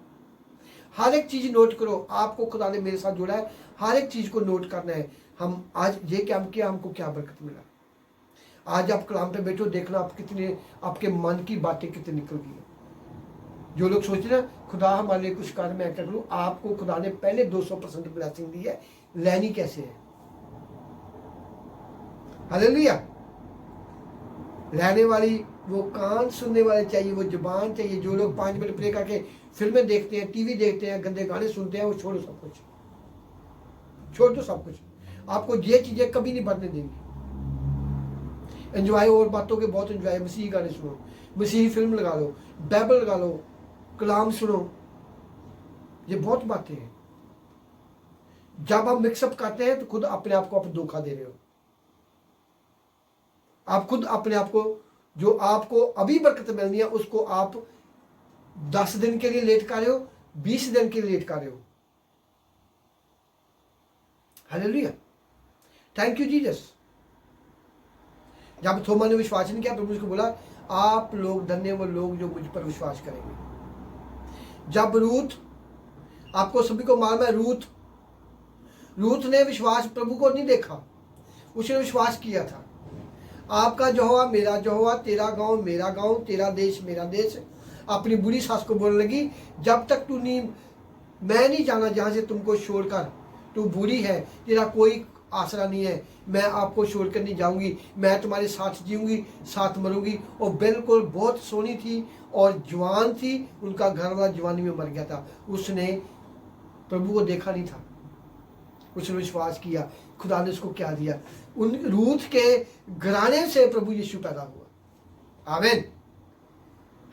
हर एक चीज नोट करो। आपको खुदा ने मेरे साथ जोड़ा है, हर एक चीज को नोट करना है। हम आज ये काम किया, हमको क्या बरकत मिला। आज आप कलाम पे बैठो, देखना आप कितने, आपके मन की बातें कितनी निकल गई। जो लोग सोच रहे हैं खुदा हमारे लिए कुछ कर, मैं क्या करूं, आपको खुदा ने पहले 200% ब्लेसिंग दी है, लेनी कैसे है। हालेलुया। लेने वाली वो कान सुनने वाले चाहिए, वो जुबान चाहिए। जो लोग 5 मिनट प्रे करके फिल्में देखते हैं, टीवी देखते हैं, गंदे गाने सुनते हैं, वो छोड़ो सब कुछ, छोड़ दो सब कुछ। आपको ये चीजें कभी नहीं बढ़ने देंगी। एंजॉय और बातों के बहुत एंजॉय। मसीही गाने सुनो, मसीही फिल्म लगा लो, बाइबल लगा लो, कलाम सुनो, ये बहुत बातें हैं। जब आप मिक्सअप करते हैं तो खुद अपने आप को आप धोखा दे रहे हो। आप खुद अपने आप को, जो आपको अभी बरकत मिलनी है उसको आप 10 दिन के लिए लेट कर रहे हो, 20 दिन के लिए लेट कर रहे हो। हालेलुया। Thank you Jesus. जब थोमा ने विश्वास नहीं किया, प्रभु उसको बोला आप लोग धन्य वो लोग जो मुझ पर विश्वास करेंगे। जब रूथ, आपको सभी को मालूम है, रूथ ने विश्वास, प्रभु को नहीं देखा, उसने विश्वास किया था। आपका यहोवा मेरा यहोवा, तेरा गांव मेरा गांव, तेरा देश मेरा देश। अपनी बुरी सास को बोलने लगी, जब तक तू नहीं, मैं नहीं जाना जहां से तुमको छोड़कर, तू बुरी है, तेरा कोई आसरा नहीं है, मैं आपको छोड़कर नहीं जाऊंगी, मैं तुम्हारे साथ जीऊंगी, साथ मरूंगी। और बिल्कुल बहुत सोनी थी और जवान थी, उनका घर वाला जवानी में मर गया था। उसने प्रभु को देखा नहीं था, उसने विश्वास किया। खुदा ने उसको क्या दिया, उन रूथ के घराने से प्रभु यीशु पैदा हुआ। आमीन।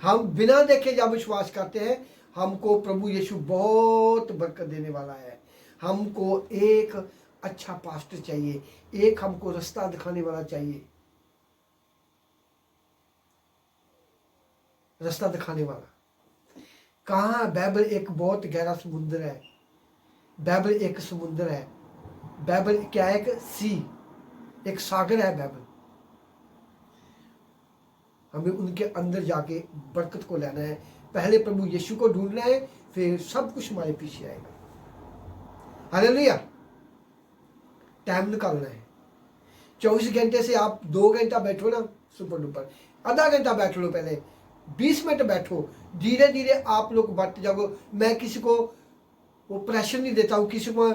हम बिना देखे जब विश्वास करते हैं, हमको प्रभु यीशु बहुत बरकत देने वाला है। हमको एक अच्छा पास्टर चाहिए, एक हमको रास्ता दिखाने वाला चाहिए, रास्ता दिखाने वाला। कहाँ? बाइबल एक बहुत गहरा समुद्र है, बाइबल एक समुद्र है, बाइबल क्या है? एक सी, एक सागर है बाइबल। हमें उनके अंदर जाके बरकत को लेना है। पहले प्रभु यीशु को ढूंढना है, फिर सब कुछ हमारे पीछे आएगा। हालेलुया। टाइम निकालना है। 24 घंटे से आप 2 घंटा बैठो ना, सुपर डुपर, आधा घंटा बैठ लो, पहले 20 मिनट बैठो, धीरे धीरे आप लोग बढ़ते जाओ। मैं किसी को वो प्रेशर नहीं देता हूँ, किसी को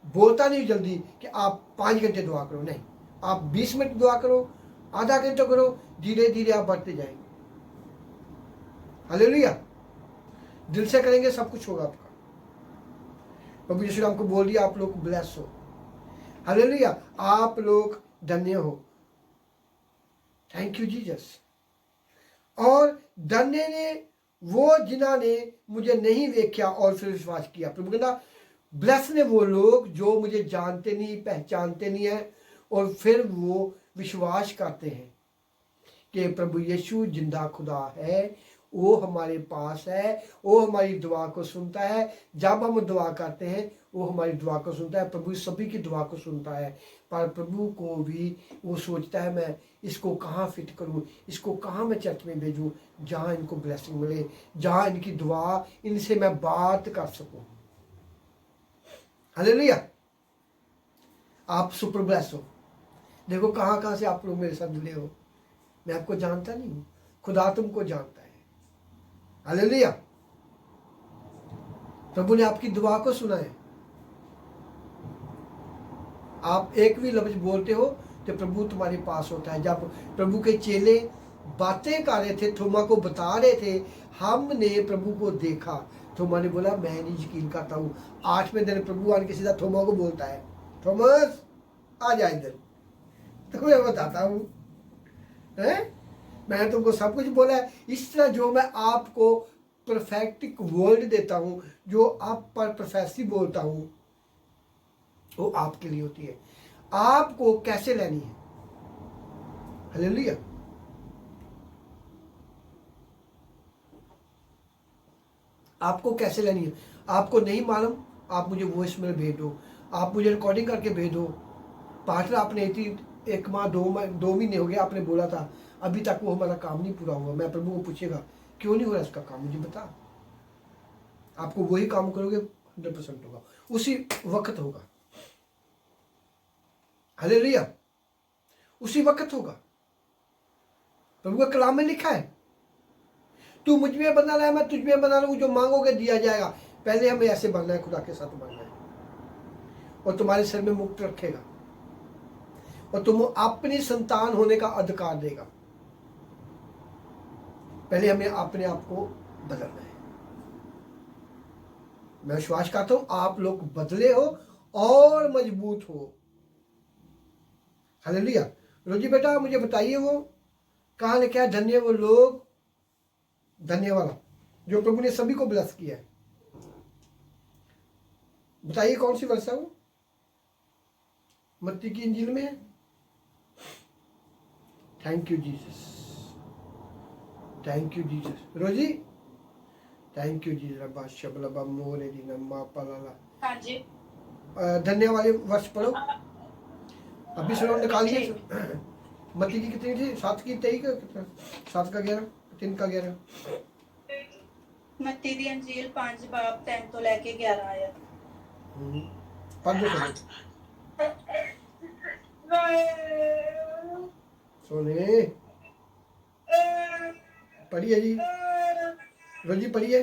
बोलता नहीं जल्दी कि आप 5 घंटे दुआ करो, नहीं, आप 20 मिनट दुआ करो, आधा घंटा करो, धीरे धीरे आप बढ़ते जाएंगे। हालेलुया। दिल से करेंगे सब कुछ होगा आपका। प्रभु यीशु ने हमको बोल दिया आप लोग ब्लेस हो। हालेलुया। आप लोग धन्य हो। Thank you Jesus. और धन्य ने वो जिन्होंने मुझे नहीं देखा और फिर विश्वास किया। प्रभु कहता ब्लेस ने वो लोग जो मुझे जानते नहीं पहचानते नहीं है और फिर वो विश्वास करते हैं कि प्रभु यीशु जिंदा खुदा है, वो हमारे पास है, वो हमारी दुआ को सुनता है। जब हम दुआ करते हैं वो हमारी दुआ को सुनता है। प्रभु सभी की दुआ को सुनता है, पर प्रभु को भी वो सोचता है मैं इसको कहाँ फिट करूँ, इसको कहाँ मैं चर्च में भेजूँ जहाँ इनको ब्लेसिंग मिले, जहाँ इनकी दुआ इनसे मैं बात कर सकूँ। हालेलुया। आप सुपर ब्लेस हो। देखो कहाँ कहाँ से आप लोग मेरे साथ जुड़े हो। मैं आपको जानता नहीं हूँ, खुदा तुमको जानता है। हालेलुया। प्रभु ने आपकी दुआ को सुना है। आप एक भी लफ्ज बोलते हो तो प्रभु तुम्हारे पास होता है। जब प्रभु के चेले बातें कर रहे थे, थोमा को बता रहे थे हमने प्रभु को देखा, थोमा ने बोला मैं नहीं यकीन करता हूँ। 8वें दिन प्रभु आने के सीधा थोमा को बोलता है थॉमस आ जा इधर, तो मैं बताता हूँ मैंने तुमको सब कुछ बोला है। इस तरह जो मैं आपको परफेक्टिक वर्ड देता हूँ, जो आप पर प्रोफेसी बोलता हूँ, वो आपके लिए होती है। आपको कैसे लेनी है। हालेलुया। आपको कैसे लेनी है। आपको नहीं मालूम, आप मुझे वॉइस मेल भेज दो, आप मुझे रिकॉर्डिंग करके भेज दो। पार्टनर आपने एक माह 2 महीने हो गए आपने बोला था, अभी तक वो हमारा काम नहीं पूरा हुआ। मैं प्रभु को पूछेगा क्यों नहीं हो रहा इसका काम, मुझे बता। आपको वही काम करोगे 100% होगा, उसी वक्त होगा। हालेलुया। उसी वक्त होगा। प्रभु का कलाम में लिखा है तू मुझ में बना रहा है मैं तुझ में बना रहा हूं, जो मांगोगे दिया जाएगा। पहले हमें ऐसे बनना है, खुदा के साथ बनना है, और तुम्हारे सिर में मुक्त रखेगा और तुम अपनी संतान होने का अधिकार देगा। पहले हमें अपने आप को बदलना है। मैं विश्वास करता हूं आप लोग बदले हो और मजबूत हो। हालेलुया। रोजी बेटा मुझे बताइए वो कहाँ लिखा है धन्य वो लोग, धन्य वाला जो प्रभु ने सभी को ब्लेस किया है। बताइए कौन सी वर्ष है वो। मत्ती की इंजील में है। Thank you Jesus, thank you Jesus. रोजी थैंक यू जीसस। रब्बा शबलबा मोरे दी नम्मा पलाला। हाँ जी। धन्य वाले वर्ष पढ़ो अभी सुनो निकालिए। मत्ती की कितनी थी, 7 की 23 का कितना, 7 का 11, 3 का 11। मत्ती दी अंजील 5 बाब 3 तो लेके 11 आया। पढ़ दो सोने पढ़िए जी। रोजी पढ़िए।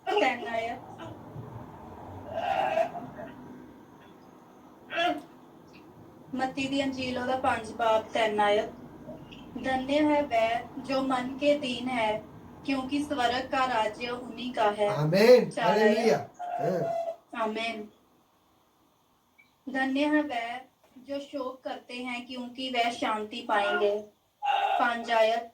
10 आया। मत्ती दी अंजील ओदा 5 बाब 3 आया। धन्य है वह जो मन के दीन है, क्योंकि स्वर्ग का राज्य उन्हीं का है। आमीन। 4 हालेलुया। आया। आमीन। धन्य है वह जो शोक करते हैं, क्योंकि वह शांति पाएंगे। 5 आयत।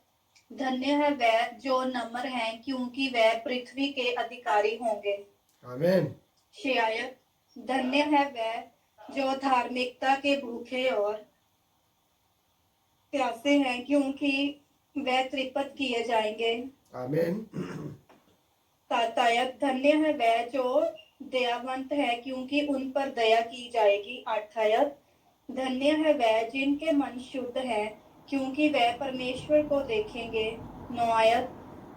धन्य है वह जो नम्र हैं, क्योंकि वह पृथ्वी के अधिकारी होंगे। आमीन। 6 आयत। धन्य है वह जो धार्मिकता के भूखे और प्यासे हैं, क्योंकि वह तृप्त किए जाएंगे। आमीन। 7 आयत। धन्य है वह जो दयावंत है, क्योंकि उन पर दया की जाएगी। 8 आयत। धन्य है वह जिनके मन शुद्ध हैं, क्योंकि वह परमेश्वर को देखेंगे। 9 आयत।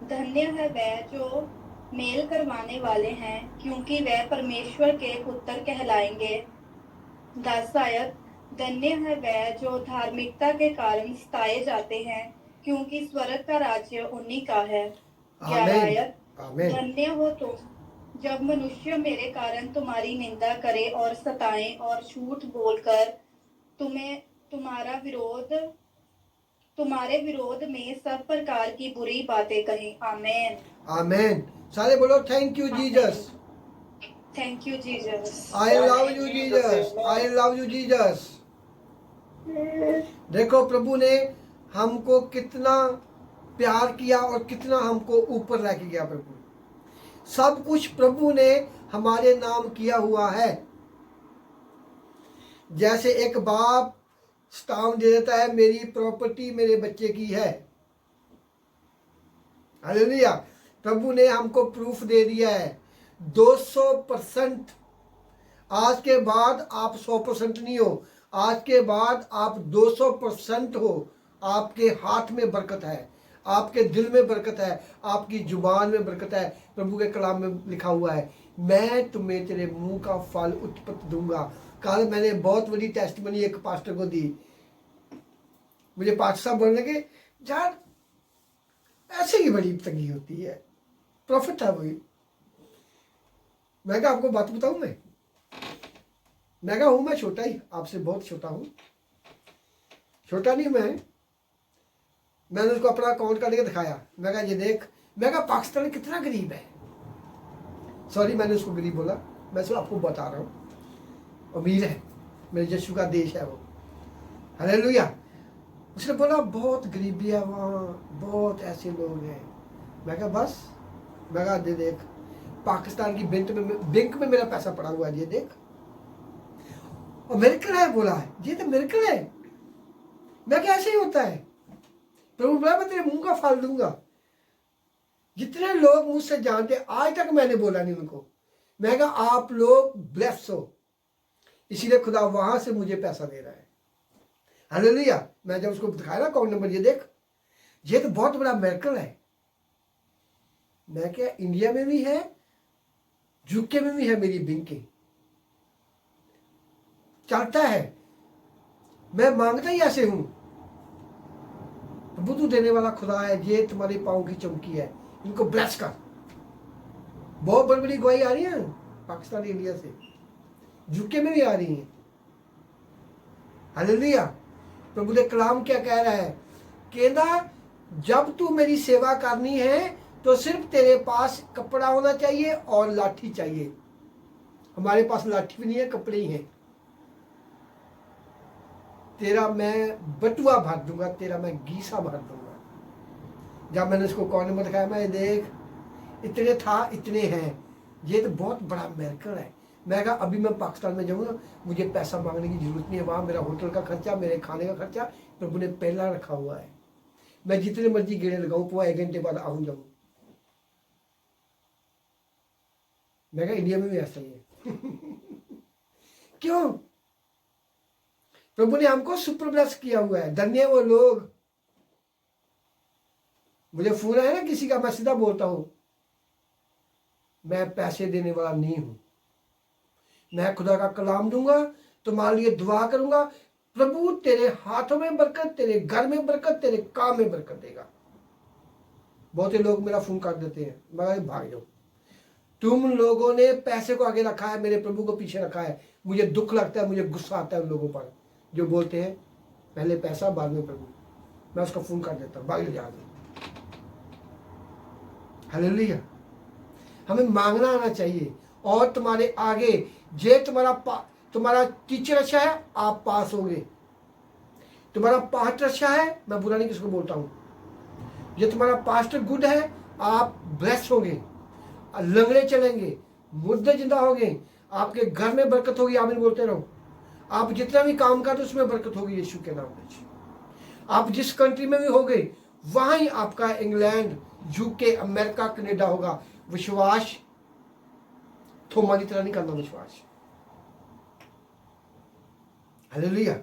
धन्य है वह जो मेल करवाने वाले हैं, क्योंकि वह परमेश्वर के पुत्र कहलाएंगे। 10 आयत। धन्य है वह जो धार्मिकता के कारण सताए जाते हैं, क्योंकि स्वर्ग का राज्य उन्हीं का है। 11 आयत। धन्य हो तुम जब मनुष्य मेरे कारण तुम्हारी निंदा करे और सताएं और झूठ बोलकर तुम्हें तुम्हारा विरोध तुम्हारे विरोध में सब प्रकार की बुरी बातें कहें। आमेन। आमेन। सारे बोलो thank you Jesus. Thank you Jesus. I love you Jesus. I love you Jesus. देखो प्रभु ने हमको कितना प्यार किया और कितना हमको ऊपर लेके गया। प्रभु सब कुछ प्रभु ने हमारे नाम किया हुआ है। जैसे एक बाप स्टाम्प दे देता है मेरी प्रॉपर्टी मेरे बच्चे की है। हालेलुया। प्रभु ने हमको प्रूफ दे दिया है 200%। आज के बाद आप 100% नहीं हो, आज के बाद आप 200% हो। आपके हाथ में बरकत है, आपके दिल में बरकत है, आपकी जुबान में बरकत है। प्रभु के कलाम में लिखा हुआ है मैं तुम्हें तेरे मुंह का फल उत्पत्ति दूंगा। कल मैंने बहुत बड़ी टेस्टमनी एक पास्टर को दी। मुझे पास्टर साहब बोलने के यार ऐसे ही बड़ी तंगी होती है, प्रॉफिट है वही। मैं कहा आपको बात बताऊं मैं कहा हूं मैं छोटा ही, आपसे बहुत छोटा हूं। छोटा नहीं मैंने उसको अपना अकाउंट करके दिखाया। मैं कहा ये देख। मैं कहा पाकिस्तान कितना गरीब है। सॉरी मैंने उसको गरीब बोला, मैं सिर्फ आपको बता रहा हूँ अमीर है, मेरे यीशु का देश है वो। हालेलुया। उसने बोला बहुत गरीबी है वहाँ, बहुत ऐसे लोग हैं। मैं कहा बस। मैं कहा दे देख पाकिस्तान की बैंक में मेरा पैसा पड़ा हुआ है, ये देख। और मिरेकल है बोला है, ये तो मिरेकल है। मैं क्या ऐसे ही होता है। प्रभु बोला मैं तेरे मुंह का फल दूंगा। जितने लोग मुझसे जानते आज तक मैंने बोला नहीं उनको। मैं कहा आप लोग ब्लेस हो, इसीलिए खुदा वहां से मुझे पैसा दे रहा है। हालेलुया। मैं जब उसको दिखाया ना अकाउंट नंबर, ये देख ये तो बहुत बड़ा मिरेकल है। मैं क्या इंडिया में भी है, यूके में भी है मेरी बैंकिंग चलता है। मैं मांगता ही ऐसे हूं। प्रभु तू देने वाला खुदा है, ये तुम्हारे पाँव की चमकी है, इनको ब्लेस कर। बहुत बड़ी बड़ी गवाही आ रही है पाकिस्तान इंडिया से, यूके में भी आ रही है। हालेलुया। प्रभु ने कलाम क्या कह रहा है, कहना जब तू मेरी सेवा करनी है तो सिर्फ तेरे पास कपड़ा होना चाहिए और लाठी चाहिए। हमारे पास लाठी भी नहीं है, कपड़े ही हैं। तेरा मैं बटुआ भर दूंगा, तेरा मैं गीसा भर दूंगा। जब मैंने उसको कौन नंबर दिखाया, मैं देख इतने था इतने हैं, ये तो बहुत बड़ा मिरेकल है। मैं कहा अभी मैं पाकिस्तान में जाऊँगा, मुझे पैसा मांगने की जरूरत नहीं है। वहाँ मेरा होटल का खर्चा, मेरे खाने का खर्चा प्रभु ने पहला रखा हुआ है। मैं जितने मर्जी गेड़े लगाऊँ, पूरा 1 घंटे बाद आऊँ जाऊँ। मैं कहा इंडिया में भी ऐसा ही है। क्यों? प्रभु ने हमको सुपर ब्लेस किया हुआ है। धन्य वो लोग। मुझे फोन आया ना किसी का, मैं सीधा बोलता हूं मैं पैसे देने वाला नहीं हूं। मैं खुदा का कलाम दूंगा, तुम्हारे लिए दुआ करूंगा, प्रभु तेरे हाथों में बरकत, तेरे घर में बरकत, तेरे काम में बरकत देगा। बहुत लोग मेरा फोन काट देते हैं, मैं भाग जाऊं। तुम लोगों ने पैसे को आगे रखा है, मेरे प्रभु को पीछे रखा है। मुझे दुख लगता है, मुझे गुस्सा आता है उन लोगों पर जो बोलते हैं पहले पैसा बाद में प्रभु। मैं उसका फोन कर देता हूँ, भाग जा। हालेलुया। हमें मांगना आना चाहिए। और तुम्हारे आगे जे तुम्हारा टीचर अच्छा है, आप पास होंगे। तुम्हारा पास्टर अच्छा है, मैं बुरा नहीं किसको बोलता हूँ, ये तुम्हारा पास्टर गुड है, आप ब्लेस होंगे, लंगड़े चलेंगे, मुर्दे जिंदा होंगे, आपके घर में बरकत होगी। आमीन बोलते रहो। आप जितना भी काम करते उसमें बरकत होगी यीशु के नाम में। आप जिस कंट्री में भी होगे वहां ही आपका इंग्लैंड, यूके, अमेरिका, कनाडा होगा। विश्वास थोमा की तरह नहीं करना। विश्वास। हालेलुया।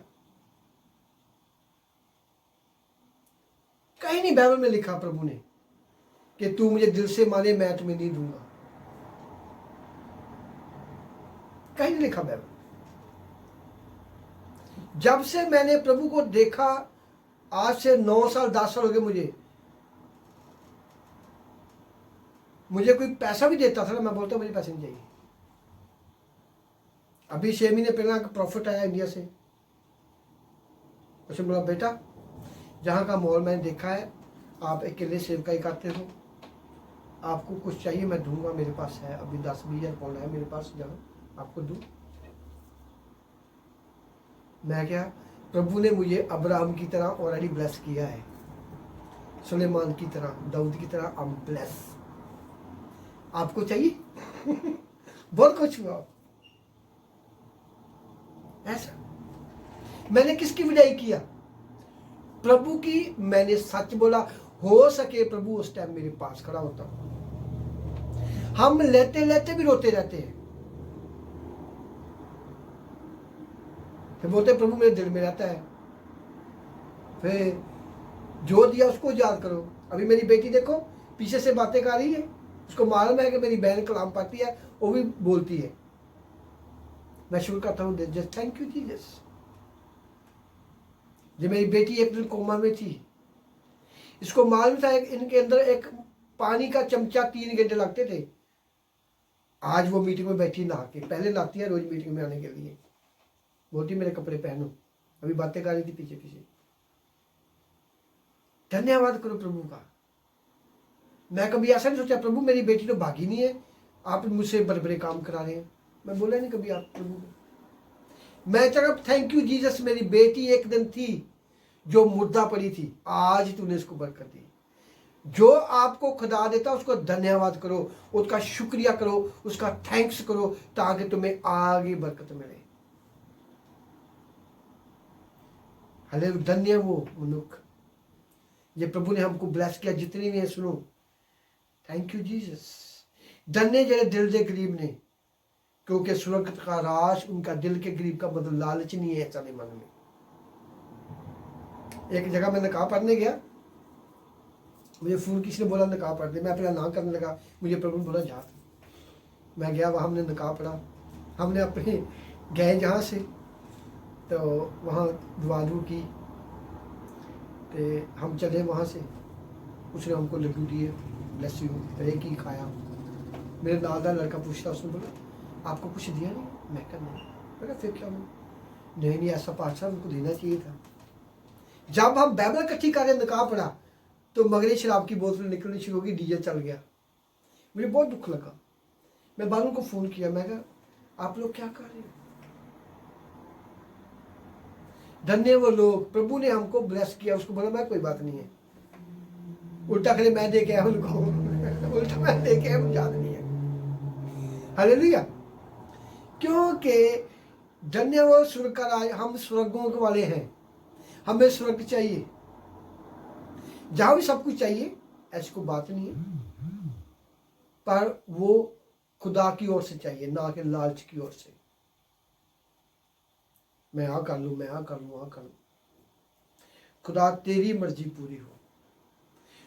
कहीं नहीं बाइबल में लिखा प्रभु ने कि तू मुझे दिल से माने मैं तुम्हें नहीं दूंगा। कहीं नहीं लिखा बाइबल। जब से मैंने प्रभु को देखा, आज से 9 साल 10 साल हो गए, मुझे कोई पैसा भी देता था ना, मैं बोलता मुझे पैसे नहीं चाहिए। अभी 6 महीने पहले प्रॉफिट आया इंडिया से। उसने बोला बेटा जहाँ का माहौल मैंने देखा है, आप अकेले सेवकाई करते हो, आपको कुछ चाहिए मैं दूंगा, मेरे पास है अभी 10-20 पाउंड है मेरे पास, जहाँ आपको दूँ। मैं क्या, प्रभु ने मुझे अब्राहम की तरह ऑलरेडी ब्लेस किया है, सुलेमान की तरह, दाऊद की तरह आई एम ब्लेस। आपको चाहिए? बहुत कुछ हुआ ऐसा। मैंने किसकी विदाई किया? प्रभु की। मैंने सच बोला, हो सके प्रभु उस टाइम मेरे पास खड़ा होता। हम लेते लेते भी रोते रहते हैं, फिर बोलते प्रभु मेरे दिल में रहता है। फिर जो दिया उसको याद करो। अभी मेरी बेटी देखो पीछे से बातें कर रही है, उसको मालूम है कि मेरी बहन कलाम पढ़ती है, वो भी बोलती है। मैं शुरू करता हूँ जस्ट थैंक यू जीसस। जब मेरी बेटी एक दिन कोमा में थी, इसको मालूम था इनके अंदर एक पानी का चमचा 3 घंटे लगते थे। आज वो मीटिंग में बैठी नहा के, पहले नहाती है रोज मीटिंग में आने के लिए, बोलती मेरे कपड़े पहनो, अभी बातें कर रही थी पीछे पीछे। धन्यवाद करो प्रभु का। मैं कभी ऐसा नहीं सोचा प्रभु मेरी बेटी तो भागी नहीं है, आप मुझसे बड़े बड़े काम करा रहे हैं। मैं बोला नहीं कभी आप प्रभु को। मैं चला थैंक यू जीसस, मेरी बेटी एक दिन थी जो मुर्दा पड़ी थी, आज तूने इसको बरकत दी। जो आपको खुदा देता उसको धन्यवाद करो, उसका शुक्रिया करो, उसका थैंक्स करो, ताकि तुम्हें आगे बरकत मिले। हले धन्य वो मनुष्य, ये प्रभु ने हमको ब्लेस किया। जितने भी है सुनो, थैंक यू जीसस। धन्य जरे दिल के गरीब ने, क्योंकि स्वर्ग का राज उनका। दिल के गरीब का मतलब लालच नहीं है ऐसा नहीं मन में। एक जगह मैं नकाब पढ़ने गया, मुझे फोन किसी ने बोला नकाब पढ़ दे, मैं अपना ना करने लगा, मुझे प्रभु ने बोला जा। मैं गया वहाँ, हमने नकाब पढ़ा, हमने अपने गए जहाँ से, तो वहाँ दुआ की, तो हम चले वहाँ से। उसने हमको लड्डू दिए, लस्सी एक ही खाया। मेरे नाल का लड़का पूछता, उसने बोला आपको कुछ दिया नहीं? मैं कहा नहीं। मैं कहा फिर क्या? नहीं ऐसा पातशाह उनको देना चाहिए था। जब हम बाइबल इकट्ठी कर रहे नकाब पढ़ा, तो मगरे शराब की बोतल निकलनी शुरू होगी, डीजे चल गया। मुझे बहुत दुख लगा। मैं बालों को फोन किया, मैं कहा आप लोग क्या कर रहे हो? धन्य वो लोग, प्रभु ने हमको ब्लेस किया। उसको बोला मैं कोई बात नहीं है, उल्टा करे मैं दे के आया उनको। उल्टा मैं दे के आया, मुझे याद नहीं है। हालेलुया। क्योंकि धन्य वो स्वर्ग का राज, हम स्वर्गों के वाले हैं, हमें स्वर्ग चाहिए, जहां भी सब कुछ चाहिए, ऐसी कोई बात नहीं है, पर वो खुदा की ओर से चाहिए, ना कि लालच की ओर से। मैं आ कर लूं, मैं आ कर लूं, आ कर लूं। खुदा तेरी मर्जी पूरी हो।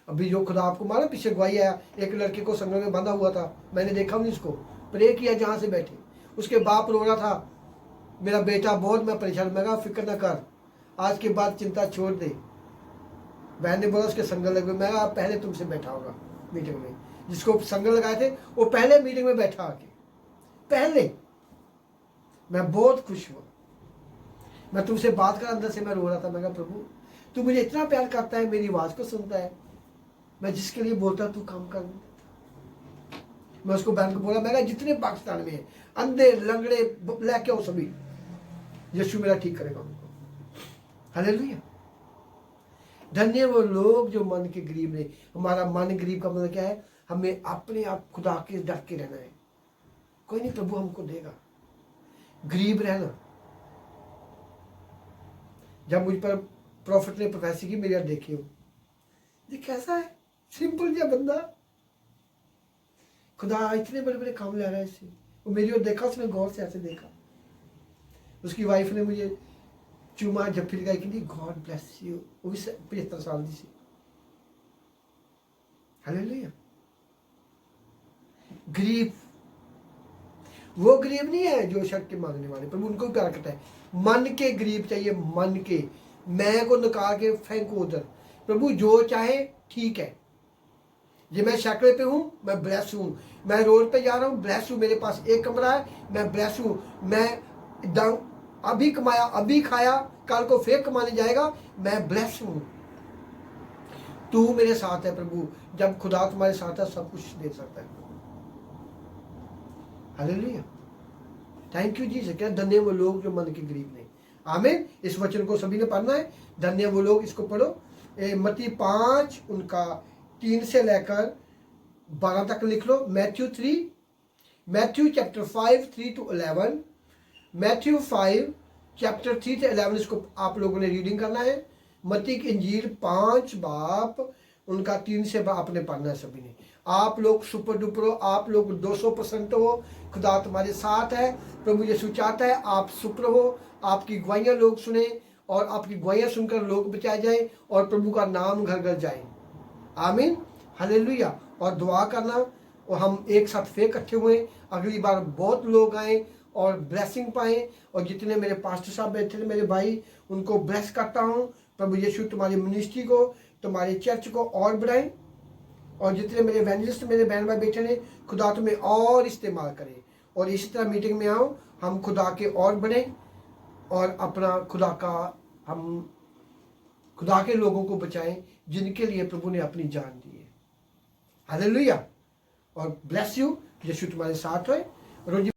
अभी जो खुदा आपको मालूम पीछे गवाही आया, एक लड़के को संगल में बंधा हुआ था, मैंने देखा नहीं उसको, प्रे किया जहां से बैठे। उसके बाप रो रहा था, मेरा बेटा बहुत, मैं परेशान। मैं कहा फिक्र ना कर, आज के बाद चिंता छोड़ दे। बहन ने बोला उसके संगल लगे। मैं कहा पहले तुमसे बैठा होगा मीटिंग में, जिसको संगल लगाए थे वो पहले मीटिंग में बैठा आके पहले। मैं बहुत खुश हुआ। मैं तुमसे बात कर, अंदर से मैं रो रहा था। मैं कहा प्रभु तू मुझे इतना प्यार करता है, मेरी आवाज को सुनता है, मैं जिसके लिए बोलता तू काम कर। मैं उसको बहन को बोला, मैं कहा जितने पाकिस्तान में है अंधे लंगड़े लेके आओ सभी, यीशु मेरा ठीक करेगा उनको। हालेलुया। धन्य वो लोग जो मन के गरीब ने। हमारा मन गरीब का मतलब क्या है? हमें अपने आप खुदा के डर के रहना है। कोई नहीं, प्रभु हमको देगा। गरीब रहना। जब मुझ पर प्रॉफिट ने प्रोफेसी की, मेरी देखी हूँ, ये कैसा है, सिंपल जिहा बंदा, खुदा इतने बड़े बड़े काम ले रहा है इससे। वो मेरी ओर देखा, उसने गौर से ऐसे देखा। उसकी वाइफ ने मुझे चूमा जफ्फी लगाई कि गॉड ब्लेस यू। वो भी 75 साल की सी। हालेलुया। गरीब वो गरीब नहीं है जो शर्त के मांगने वाले, प्रभु उनको भी प्यार करता है। मन के गरीब चाहिए, मन के। मैं को निकाल के फेंको उधर। प्रभु जो चाहे ठीक है। ये मैं शैकड़े पे हूँ, मैं ब्लेस हूँ। मैं रोड पे जा रहा हूँ, ब्लेस हूँ। मेरे पास एक कमरा है, मैं ब्लेस हूँ। मैं अभी कमाया, अभी खाया, कल को फिर कमाने जाएगा, मैं ब्लेस हूँ। तू मेरे साथ है प्रभु। जब खुदा तुम्हारे साथ है सब कुछ दे सकता है। Hallelujah, thank you Jesus. क्या धन्य वो लोग जो मन के गरीब नहीं। आमीन। इस वचन को सभी ने पढ़ना है। धन्य वो लोग, इसको पढ़ो। मत्ती 5 उनका 3 से लेकर 12 तक लिख लो। Matthew chapter 5 3 to 11। Matthew 5 chapter 3 से 11 इसको आप लोगों ने रीडिंग करना है। मत्ती की इंजील 5 बाप उनका 3 से आपने पढ़ना है सभी ने। आप लोग सुपर डुपर हो, आप लोग 200% हो। खुदा तुम्हारे साथ है। प्रभु यीशु चाहता है आप सुपर हो, आपकी गवाहियाँ लोग सुने और आपकी गवाहियाँ सुनकर लोग बचाए जाएं और प्रभु का नाम घर घर जाए। आमीन, हालेलुया। और दुआ करना, और हम एक साथ फिर इकट्ठे हुए, अगली बार बहुत लोग आए और ब्लेसिंग पाएँ। और जितने मेरे पास्टर साहब बैठे थे, मेरे भाई, उनको ब्लेस करता हूँ। प्रभु यीशु तुम्हारी मिनिस्ट्री को, तुम्हारे चर्च को और बढ़ाएं। और जितने मेरे एवेंजलिस्ट, मेरे बहन भाई बैठे हैं, खुदा तुम्हें और इस्तेमाल करे। और इसी तरह मीटिंग में आओ, हम खुदा के और बढ़ें और अपना हम खुदा के लोगों को बचाएं जिनके लिए प्रभु ने अपनी जान दी है। हालेलुया। और ब्लेस यू। यीशु तुम्हारे साथ होए। रोजी